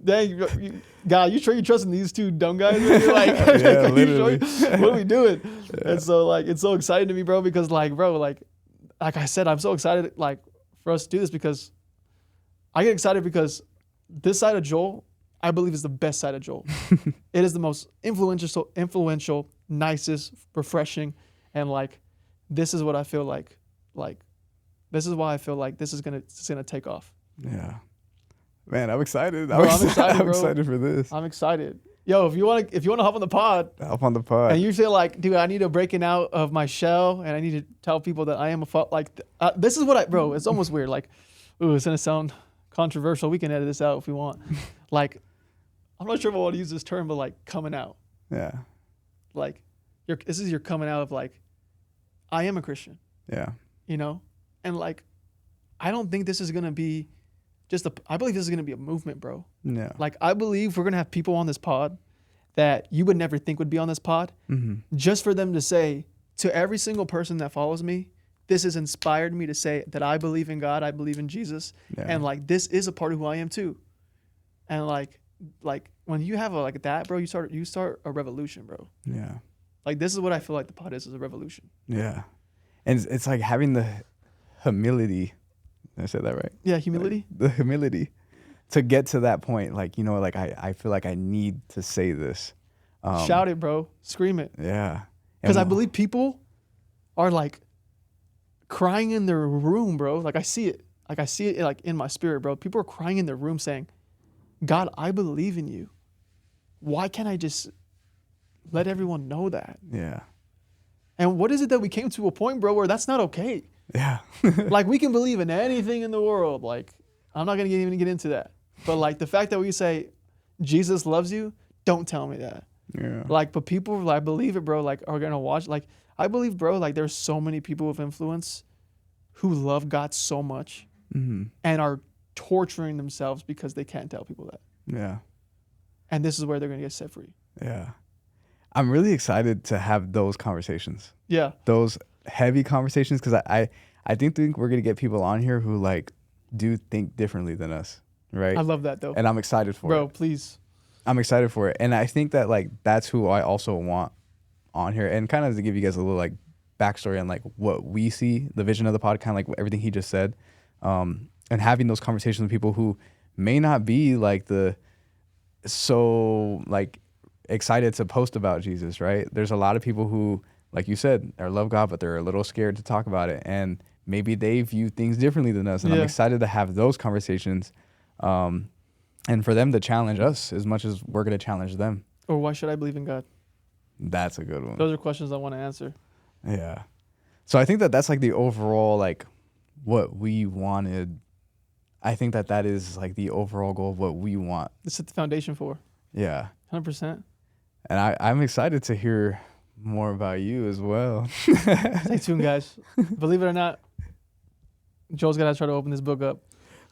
dang, God, you sure you trusting these two dumb guys? Like, yeah, literally. what are we doing? Yeah. And so like it's so exciting to me, bro, because like, bro, like I said, I'm so excited like for us to do this because I get excited because this side of Joel, I believe, is the best side of Joel. It is the most influential, nicest, refreshing, and like this is what I feel like this is why I feel like this is gonna take off. Yeah, man, I'm excited. Bro, I'm excited, bro. I'm excited for this. I'm excited. Yo, if you want to hop on the pod, and you feel like, dude, I need to break out of my shell, and I need to tell people that I am this is what bro. It's almost weird. Like, ooh, it's gonna sound controversial. We can edit this out if we want. Like, I'm not sure if I want to use this term, but like coming out. Yeah. Like, this is your coming out of like, I am a Christian. Yeah. You know, and like, I don't think this is gonna be I believe this is gonna be a movement, bro. Yeah. Like, I believe we're gonna have people on this pod that you would never think would be on this pod, just for them to say to every single person that follows me, this has inspired me to say that I believe in God, I believe in Jesus, and like this is a part of who I am too. And like when you have like that, bro, you start a revolution, bro. Yeah. Like this is what I feel like the pod is a revolution. Yeah. And it's like having the humility. Did I say that right? Yeah, humility. Like the humility to get to that point. Like, you know, like I feel like I need to say this. Shout it, bro. Scream it. Yeah. Because I believe people are like crying in their room, bro. Like I see it. Like I see it like in my spirit, bro. People are crying in their room saying, God, I believe in you. Why can't I just let everyone know that? Yeah. And what is it that we came to a point, bro, where that's not okay? Yeah. Like we can believe in anything in the world. Like I'm not going to even get into that. But like the fact that we say Jesus loves you, don't tell me that. Yeah. Like, but people, I believe it, bro, like are going to watch. Like I believe, bro, like there's so many people of influence who love God so much and are torturing themselves because they can't tell people that. Yeah. And this is where they're going to get set free. Yeah. I'm really excited to have those conversations, Yeah. those heavy conversations, because I think we're gonna get people on here who like do think differently than us, I right? love that though. And I'm excited for Bro, it. please. I'm excited for it, and I think that like that's who I also want on here, and kind of to give you guys a little like backstory on like what we see, the vision of the pod, kind of like everything he just said, and having those conversations with people who may not be like the so like excited to post about Jesus, right? There's a lot of people who, like you said, are love God, but they're a little scared to talk about it, and maybe they view things differently than us. And I'm Yeah. excited to have those conversations, and for them to challenge us as much as we're going to challenge them. Or why should I believe in God? That's a good one. Those are questions I want to answer. Yeah. So I think that that's like the overall like what we wanted. I think that that is like the overall goal of what we want. This is the foundation for. Yeah. 100%. And I'm excited to hear more about you as well. Stay tuned, guys. Believe it or not, Joel's got to try to open this book up.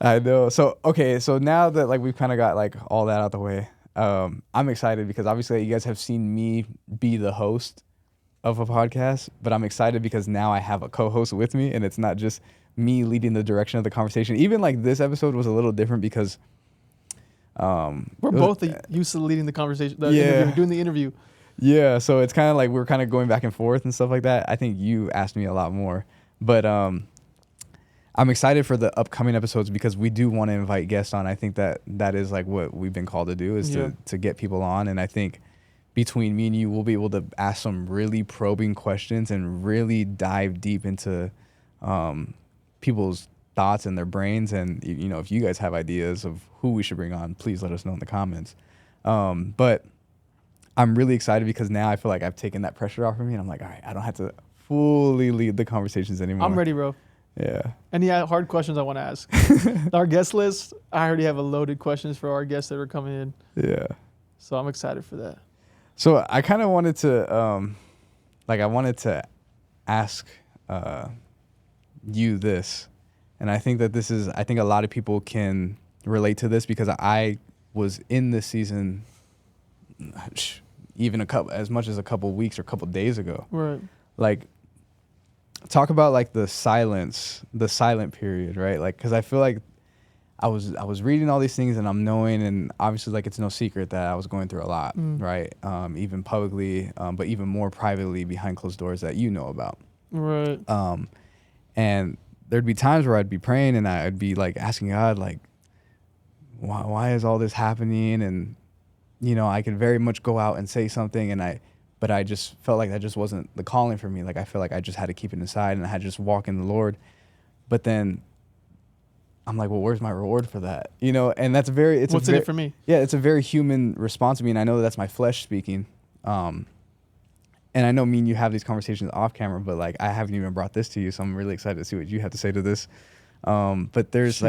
I know. So, okay. So now that like we've kind of got like all that out the way, I'm excited because obviously you guys have seen me be the host of a podcast, but I'm excited because now I have a co-host with me and it's not just me leading the direction of the conversation. Even like this episode was a little different because We're both used to leading the conversation, doing the interview. Yeah, so it's kind of like we're kind of going back and forth and stuff like that. I think you asked me a lot more, but I'm excited for the upcoming episodes because we do want to invite guests on. I think that that is like what we've been called to do is to get people on, and I think between me and you, we'll be able to ask some really probing questions and really dive deep into people's thoughts and their brains. And you know, if you guys have ideas of who we should bring on, please let us know in the comments. But I'm really excited because now I feel like I've taken that pressure off of me, and I'm like, all right, I don't have to fully lead the conversations anymore. I'm ready, bro. Yeah. Any hard questions I want to ask? Our guest list, I already have a loaded questions for our guests that are coming in. Yeah. So I'm excited for that. So I kind of wanted to, I wanted to ask you this, and I think that this is, I think a lot of people can relate to this because I was in this season even as much as a couple weeks or a couple days ago. Right. Like, talk about like the silent period, right? Like, because I feel like I was reading all these things and I'm knowing, and obviously like it's no secret that I was going through a lot, right? Even publicly, but even more privately behind closed doors that you know about. Right. And there'd be times where I'd be praying and I'd be like asking God, like, why is all this happening? And you know, I could very much go out and say something, but I just felt like that just wasn't the calling for me. Like I feel like I just had to keep it inside and I had to just walk in the Lord. But then I'm like, well, where's my reward for that? You know, and that's what's in it for me? Yeah, it's a very human response to me, and I know that's my flesh speaking. And I know me and you have these conversations off camera, but like I haven't even brought this to you, so I'm really excited to see what you have to say to this. But there's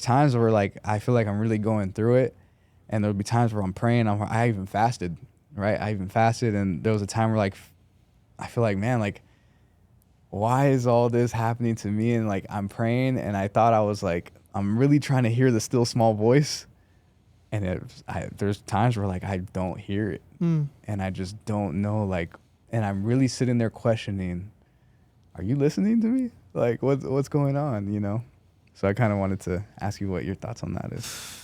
times where like I feel like I'm really going through it, and there'll be times where I'm praying. I even fasted, right? I even fasted, and there was a time where like I feel like, man, like why is all this happening to me? And like I'm praying, and I thought I was like, I'm really trying to hear the still small voice, and there's times where like I don't hear it, and I just don't know, like, and I'm really sitting there questioning, are you listening to me? Like what's going on, you know? So I kind of wanted to ask you what your thoughts on that is.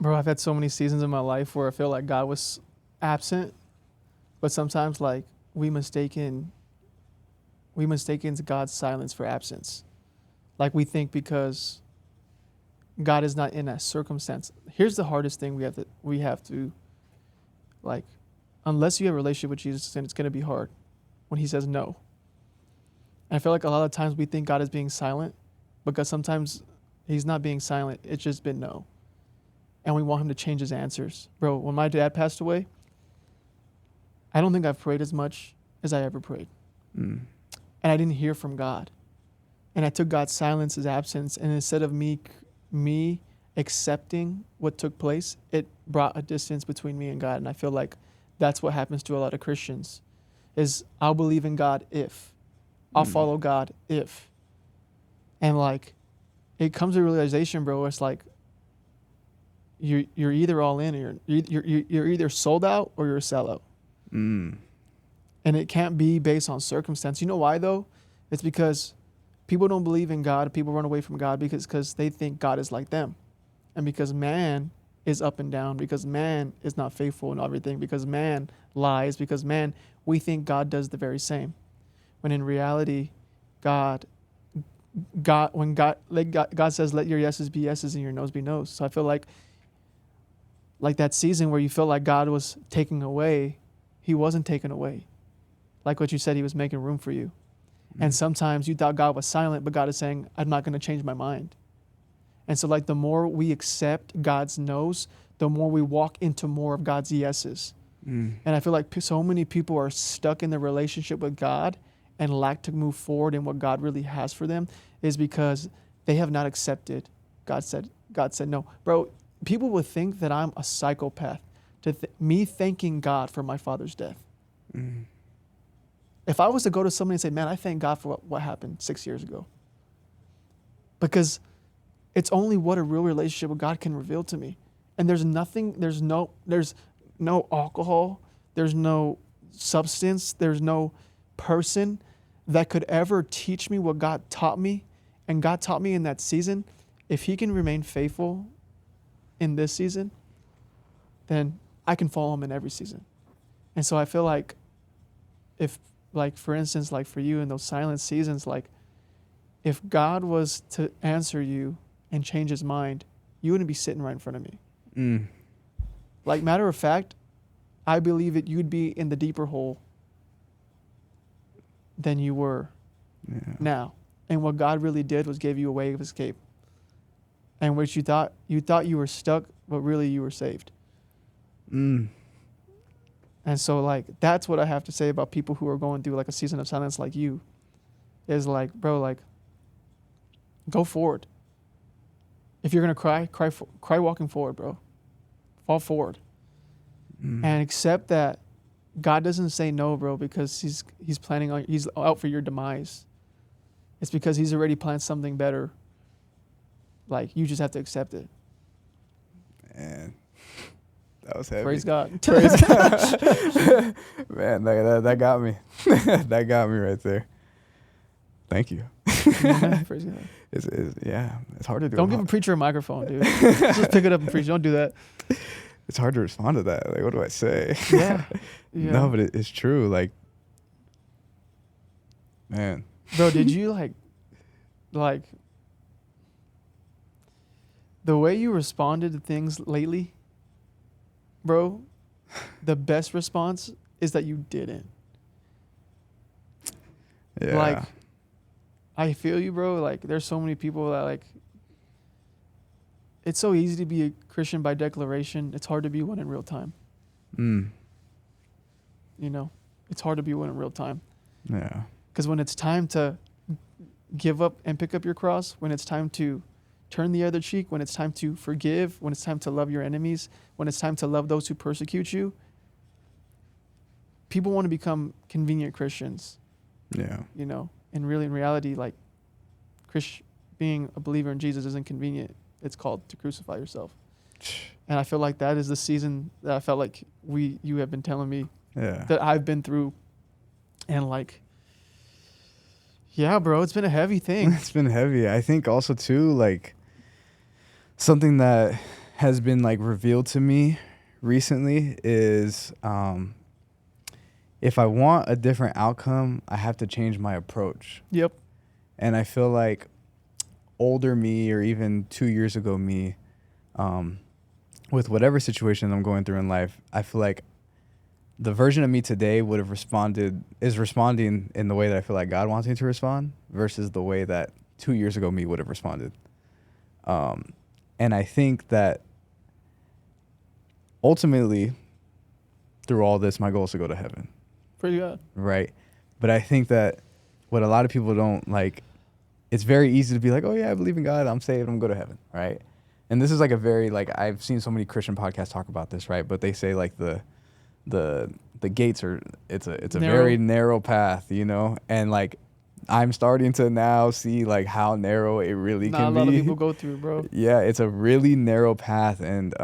Bro, I've had so many seasons in my life where I feel like God was absent, but sometimes like we mistaken God's silence for absence. Like we think because God is not in a circumstance. Here's the hardest thing we have to like, unless you have a relationship with Jesus, then it's going to be hard when he says no. And I feel like a lot of times we think God is being silent because sometimes he's not being silent. It's just been no. And we want him to change his answers. Bro, when my dad passed away, I don't think I've prayed as much as I ever prayed. And I didn't hear from God. And I took God's silence as absence. And instead of me accepting what took place, it brought a distance between me and God. And I feel like that's what happens to a lot of Christians is I'll believe in God if. I'll follow God if. And like, it comes to a realization, bro, it's like, you're either all in or you're either sold out or you're a sellout. Mm. And it can't be based on circumstance. You know why though? It's because people don't believe in God. People run away from God because they think God is like them. And because man is up and down, because man is not faithful in everything, because man lies, because we think God does the very same. When in reality, God says, let your yeses be yeses and your noes be noes. So I feel like that season where you feel like God was taking away, he wasn't taken away. Like what you said, he was making room for you. And sometimes you thought God was silent, but God is saying, I'm not going to change my mind. And so like the more we accept God's no's, the more we walk into more of God's yeses. And I feel like so many people are stuck in the relationship with God and lack to move forward in what God really has for them is because they have not accepted. God said no. Bro, people would think that I'm a psychopath me thanking God for my father's death. If I was to go to somebody and say, man, I thank God for what happened 6 years ago. Because it's only what a real relationship with God can reveal to me. And there's no alcohol, there's no substance, there's no person that could ever teach me what God taught me. And God taught me in that season. If he can remain faithful in this season, then I can follow him in every season. And so I feel like if, like, for instance, like for you in those silent seasons, like if God was to answer you and change his mind, you wouldn't be sitting right in front of me. Like, matter of fact, I believe that you'd be in the deeper hole than you were now. And what God really did was give you a way of escape. And which you thought you were stuck, but really you were saved. And so like that's what I have to say about people who are going through like a season of silence like you. Is like, bro, like go forward. If you're gonna cry walking forward, bro. Fall forward. And accept that God doesn't say no, bro, because he's out for your demise. It's because he's already planned something better. Like, you just have to accept it. Man, that was heavy. Praise God. Praise God. Man, that got me. That got me right there. Thank you. Praise God. It's hard to do. Don't give a preacher a microphone, dude. Just pick it up and preach. Don't do that. It's hard to respond to that. Like, what do I say? Yeah. No, but it's true. Like, man. Bro, did you like the way you responded to things lately, bro? The best response is that you didn't. Yeah. Like, I feel you, bro. Like, there's so many people that like. It's so easy to be a Christian by declaration. It's hard to be one in real time. You know, it's hard to be one in real time. Yeah. Because when it's time to give up and pick up your cross, when it's time to turn the other cheek, when it's time to forgive, when it's time to love your enemies, when it's time to love those who persecute you, people want to become convenient Christians. Yeah. You know, and really in reality, like, being a believer in Jesus isn't convenient. It's called to crucify yourself. And I feel like that is the season that I felt like you have been telling me that I've been through. And like, yeah, bro, it's been a heavy thing. It's been heavy. I think also too, like, something that has been like revealed to me recently is if I want a different outcome, I have to change my approach. Yep. And I feel like older me, or even 2 years ago me, with whatever situation I'm going through in life, I feel like the version of me today is responding in the way that I feel like God wants me to respond versus the way that 2 years ago me would have responded. And I think that ultimately through all this, my goal is to go to heaven. Pretty good. Right. But I think that what a lot of people don't like, it's very easy to be like, oh yeah, I believe in God, I'm saved, I'm going to go to heaven. Right. And this is like a very, like, I've seen so many Christian podcasts talk about this, right? But they say like the gates are, it's a very narrow path, you know? And like, I'm starting to now see like how narrow it really can be. Not a lot of people go through, bro. Yeah, it's a really narrow path. And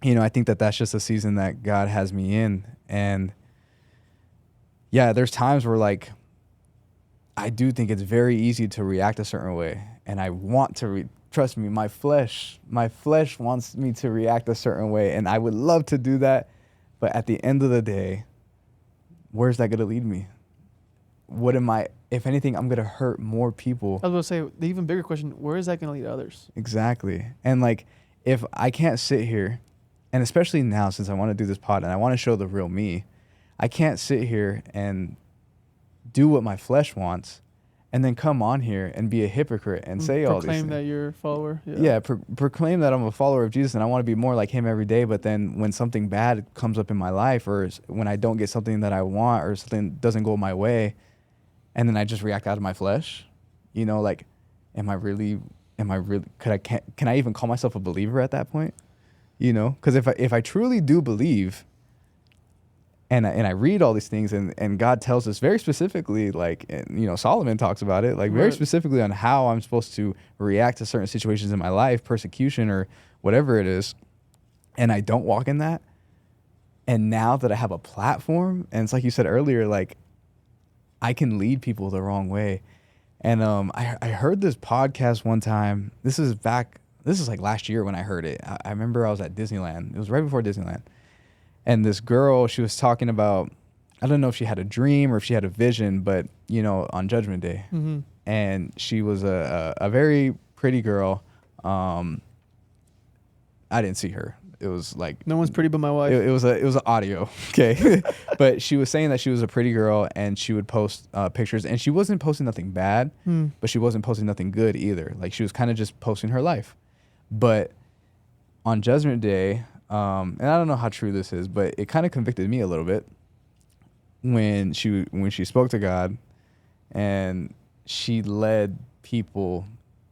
I think that that's just a season that God has me in. And yeah, there's times where like, I do think it's very easy to react a certain way. And I want to trust me, my flesh wants me to react a certain way. And I would love to do that. But at the end of the day, where's that going to lead me? What am I, if anything, I'm going to hurt more people. I was going to say, the even bigger question, where is that going to lead others? Exactly. And like, if I can't sit here, and especially now since I want to do this pod and I want to show the real me, I can't sit here and do what my flesh wants and then come on here and be a hypocrite and say all these things. Proclaim that you're a follower. Yeah, proclaim that I'm a follower of Jesus and I want to be more like him every day. But then when something bad comes up in my life, or when I don't get something that I want, or something doesn't go my way, and then I just react out of my flesh, like, can I even call myself a believer at that point? Because if I truly do believe, and I read all these things, and God tells us very specifically, like, Solomon talks about it, like, very specifically on how I'm supposed to react to certain situations in my life, persecution or whatever it is, and I don't walk in that. And now that I have a platform, and it's like you said earlier, like, I can lead people the wrong way. And I heard this podcast one time. This is like last year when I heard it. I remember I was at Disneyland. It was right before Disneyland. And this girl, she was talking about, I don't know if she had a dream or if she had a vision, but, on Judgment Day. Mm-hmm. And she was a very pretty girl. I didn't see her. It was like, no one's pretty but my wife. It was an audio. Okay. But she was saying that she was a pretty girl and she would post pictures, and she wasn't posting nothing bad, but she wasn't posting nothing good either. Like, she was kind of just posting her life. But on Judgment Day, and I don't know how true this is, but it kind of convicted me a little bit when she spoke to God, and she led people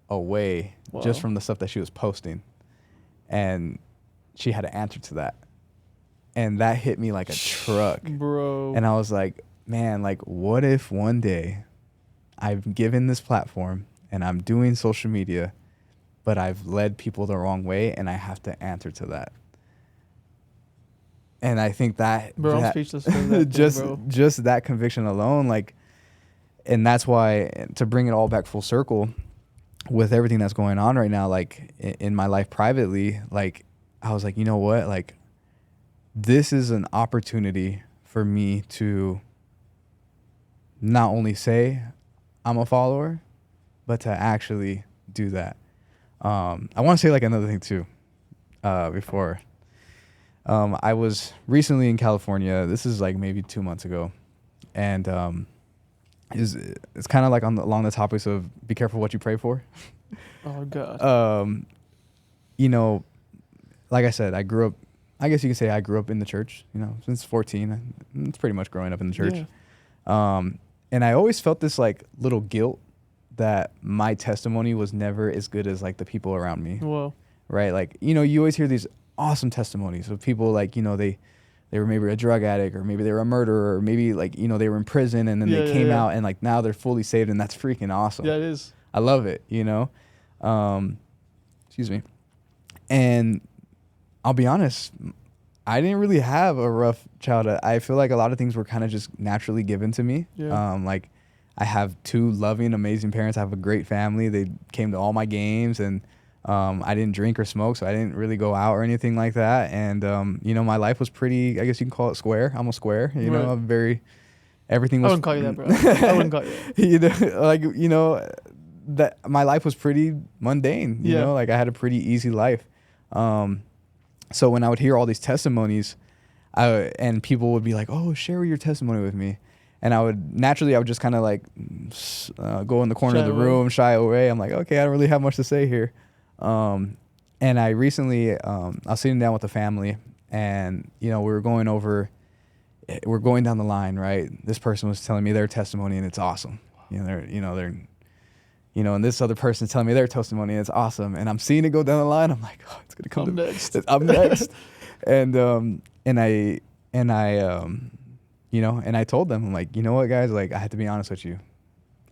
away just from the stuff that she was posting. And she had an answer to that. And that hit me like a truck. Bro. And I was like, man, like, what if one day I've given this platform and I'm doing social media, but I've led people the wrong way and I have to answer to that? And I think that, bro, I'm speechless for that just that conviction alone, like, and that's why, to bring it all back full circle with everything that's going on right now, like in my life privately, like, I was like, you know what? Like, this is an opportunity for me to not only say I'm a follower, but to actually do that. I want to say like another thing too, before. I was recently in California. This is like maybe 2 months ago. And it's kind of like along the topics of be careful what you pray for. Oh, God. Like I said, I grew up, I guess you could say I grew up in the church, since 14. It's pretty much growing up in the church. Yeah. And I always felt this like little guilt that my testimony was never as good as like the people around me. Whoa. Right? Like, you always hear these awesome testimonies of people like, they were maybe a drug addict, or maybe they were a murderer, or maybe like, they were in prison and then they came out and like now they're fully saved, and that's freaking awesome. Yeah, it is. I love it, excuse me. And I'll be honest, I didn't really have a rough childhood. I feel like a lot of things were kind of just naturally given to me. Yeah. Like, I have 2 loving, amazing parents. I have a great family. They came to all my games, and I didn't drink or smoke, so I didn't really go out or anything like that. And, my life was pretty, I guess you can call it square. I'm a square, I'm very, everything was. I wouldn't call you that, bro. I wouldn't call you that. That my life was pretty mundane, like I had a pretty easy life. So when I would hear all these testimonies, and people would be like, "Oh, share your testimony with me," and I would just kind of like go in the corner of the room, shy away. I'm like, okay, I don't really have much to say here. And I recently, I was sitting down with the family, and we're going down the line, right? This person was telling me their testimony, and it's awesome. And this other person's telling me their testimony, and it's awesome. And I'm seeing it go down the line. I'm like, oh, it's gonna come next. I'm next. and I told them, I'm like, you know what, guys? Like, I have to be honest with you.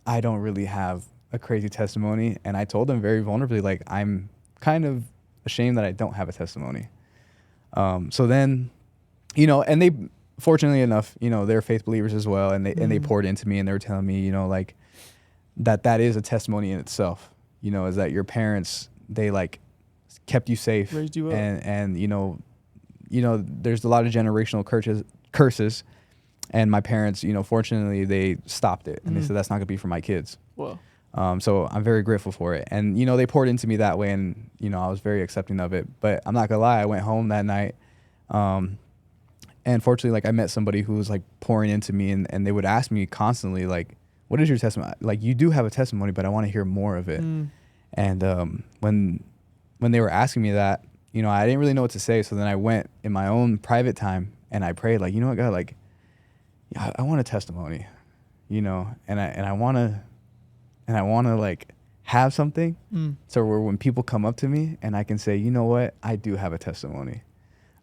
I don't really have a crazy testimony. And I told them very vulnerably, like, I'm kind of ashamed that I don't have a testimony. So then, and they, fortunately enough, they're faith believers as well. And they poured into me, and they were telling me, like, that is a testimony in itself, is that your parents, they like kept you safe, raised you up. And there's a lot of generational curses. And my parents, fortunately, they stopped it, and they said that's not gonna be for my kids. Well, so I'm very grateful for it. And, they poured into me that way, and, I was very accepting of it. But I'm not gonna lie, I went home that night. And fortunately, like, I met somebody who was like pouring into me, and they would ask me constantly, like, what is your testimony? Like, you do have a testimony, but I want to hear more of it. And when they were asking me that, I didn't really know what to say. So then I went in my own private time and I prayed, like, what, God, like, I want a testimony, and I want to like have something so where when people come up to me and I can say, you know what, I do have a testimony.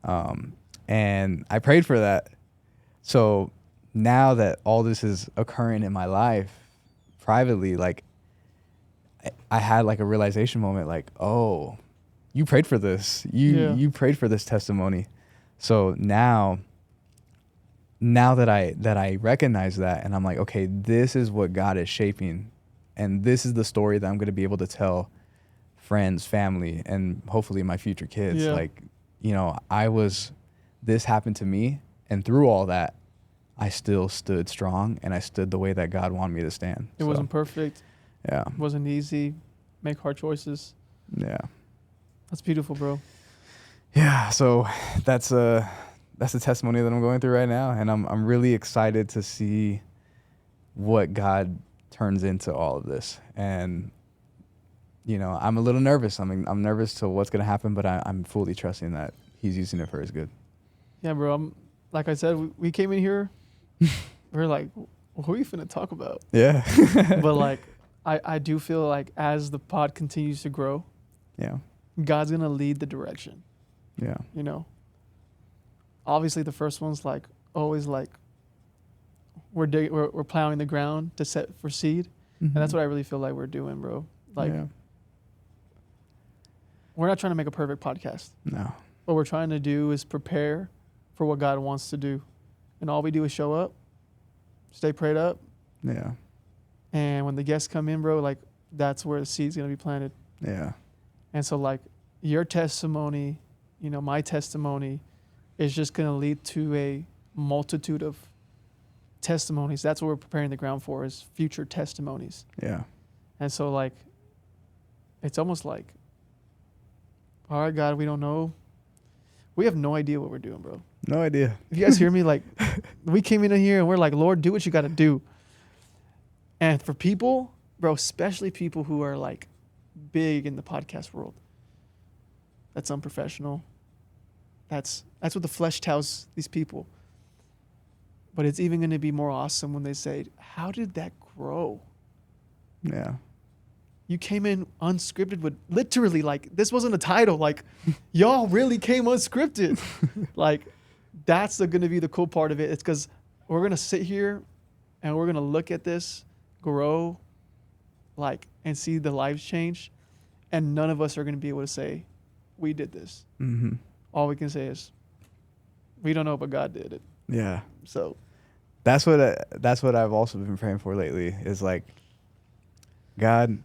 And I prayed for that. So now that all this is occurring in my life privately, like, I had like a realization moment, like, oh, you prayed for this. You prayed for this testimony. So now that I recognize that, and I'm like, okay, this is what God is shaping, and this is the story that I'm going to be able to tell friends, family, and hopefully my future kids. Yeah. Like, this happened to me, and through all that, I still stood strong, and I stood the way that God wanted me to stand. It wasn't perfect. Yeah. It wasn't easy. Make hard choices. Yeah. That's beautiful, bro. Yeah. So that's the testimony that I'm going through right now, and I'm really excited to see what God turns into all of this. And I'm a little nervous. I'm nervous to what's gonna happen, but I'm fully trusting that He's using it for His good. Yeah, bro. Like I said, we came in here. We're like, what are we finna talk about? Yeah. But like, I do feel like as the pod continues to grow, yeah, God's gonna lead the direction. Yeah. Obviously the first one's like always like we're plowing the ground to set for seed, and that's what I really feel like we're doing, bro. Like, we're not trying to make a perfect podcast. No. What we're trying to do is prepare for what God wants to do, and all we do is show up, stay prayed up. Yeah. And when the guests come in, bro, like, that's where the seed's gonna be planted. Yeah. And so, like, your testimony, my testimony is just going to lead to a multitude of testimonies. That's what we're preparing the ground for, is future testimonies. Yeah. And so, like, it's almost like, all right, God, we don't know. We have no idea what we're doing, bro. No idea. If you guys hear me, like, we came in here and we're like, Lord, do what you got to do. And for people, bro, especially people who are, like, big in the podcast world, that's unprofessional. That's what the flesh tells these people. But it's even going to be more awesome when they say, how did that grow? Yeah. You came in unscripted with literally, like, this wasn't a title. Like, y'all really came unscripted. Like, that's going to be the cool part of it. It's because we're going to sit here and we're going to look at this grow, like, and see the lives change. And none of us are going to be able to say, we did this. Mm-hmm. All we can say is, we don't know, but God did it. Yeah. So that's what I've also been praying for lately, is like, God,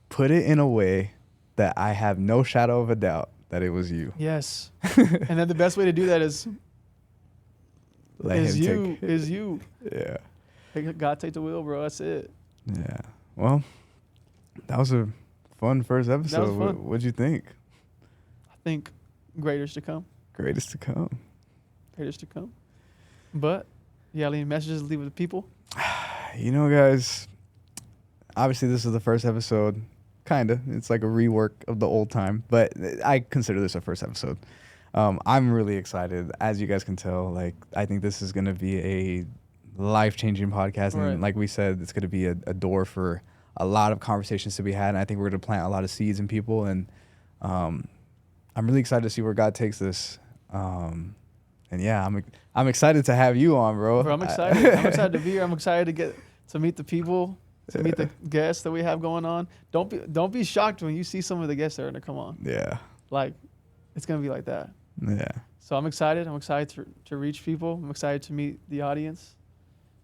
put it in a way that I have no shadow of a doubt that it was you. yes. And then the best way to do that is you. Yeah. God take the wheel, bro. That's it. Yeah. Well, that was a fun first episode. That was fun. What'd you think? I think greater's to come. Greatest to come. Greatest to come. But yeah, any messages to leave with the people? Guys, obviously this is the first episode. Kinda. It's like a rework of the old time, but I consider this a first episode. I'm really excited. As you guys can tell, like, I think this is going to be a life-changing podcast. Right. And like we said, it's going to be a door for a lot of conversations to be had. And I think we're going to plant a lot of seeds in people. And I'm really excited to see where God takes this. And yeah, I'm excited to have you on, bro. I'm excited. I'm excited to be here. I'm excited to get to meet the people, to meet the guests that we have going on. Don't be shocked when you see some of the guests that are going to come on. Yeah. Like, it's going to be like that. Yeah. So I'm excited. I'm excited to reach people. I'm excited to meet the audience,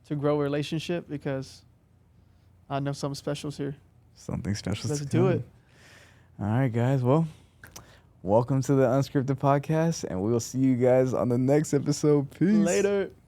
to grow a relationship because I know something special's here. Something special. Let's do it. All right, guys. Well, welcome to the Unscripted podcast, and we will see you guys on the next episode. Peace. Later.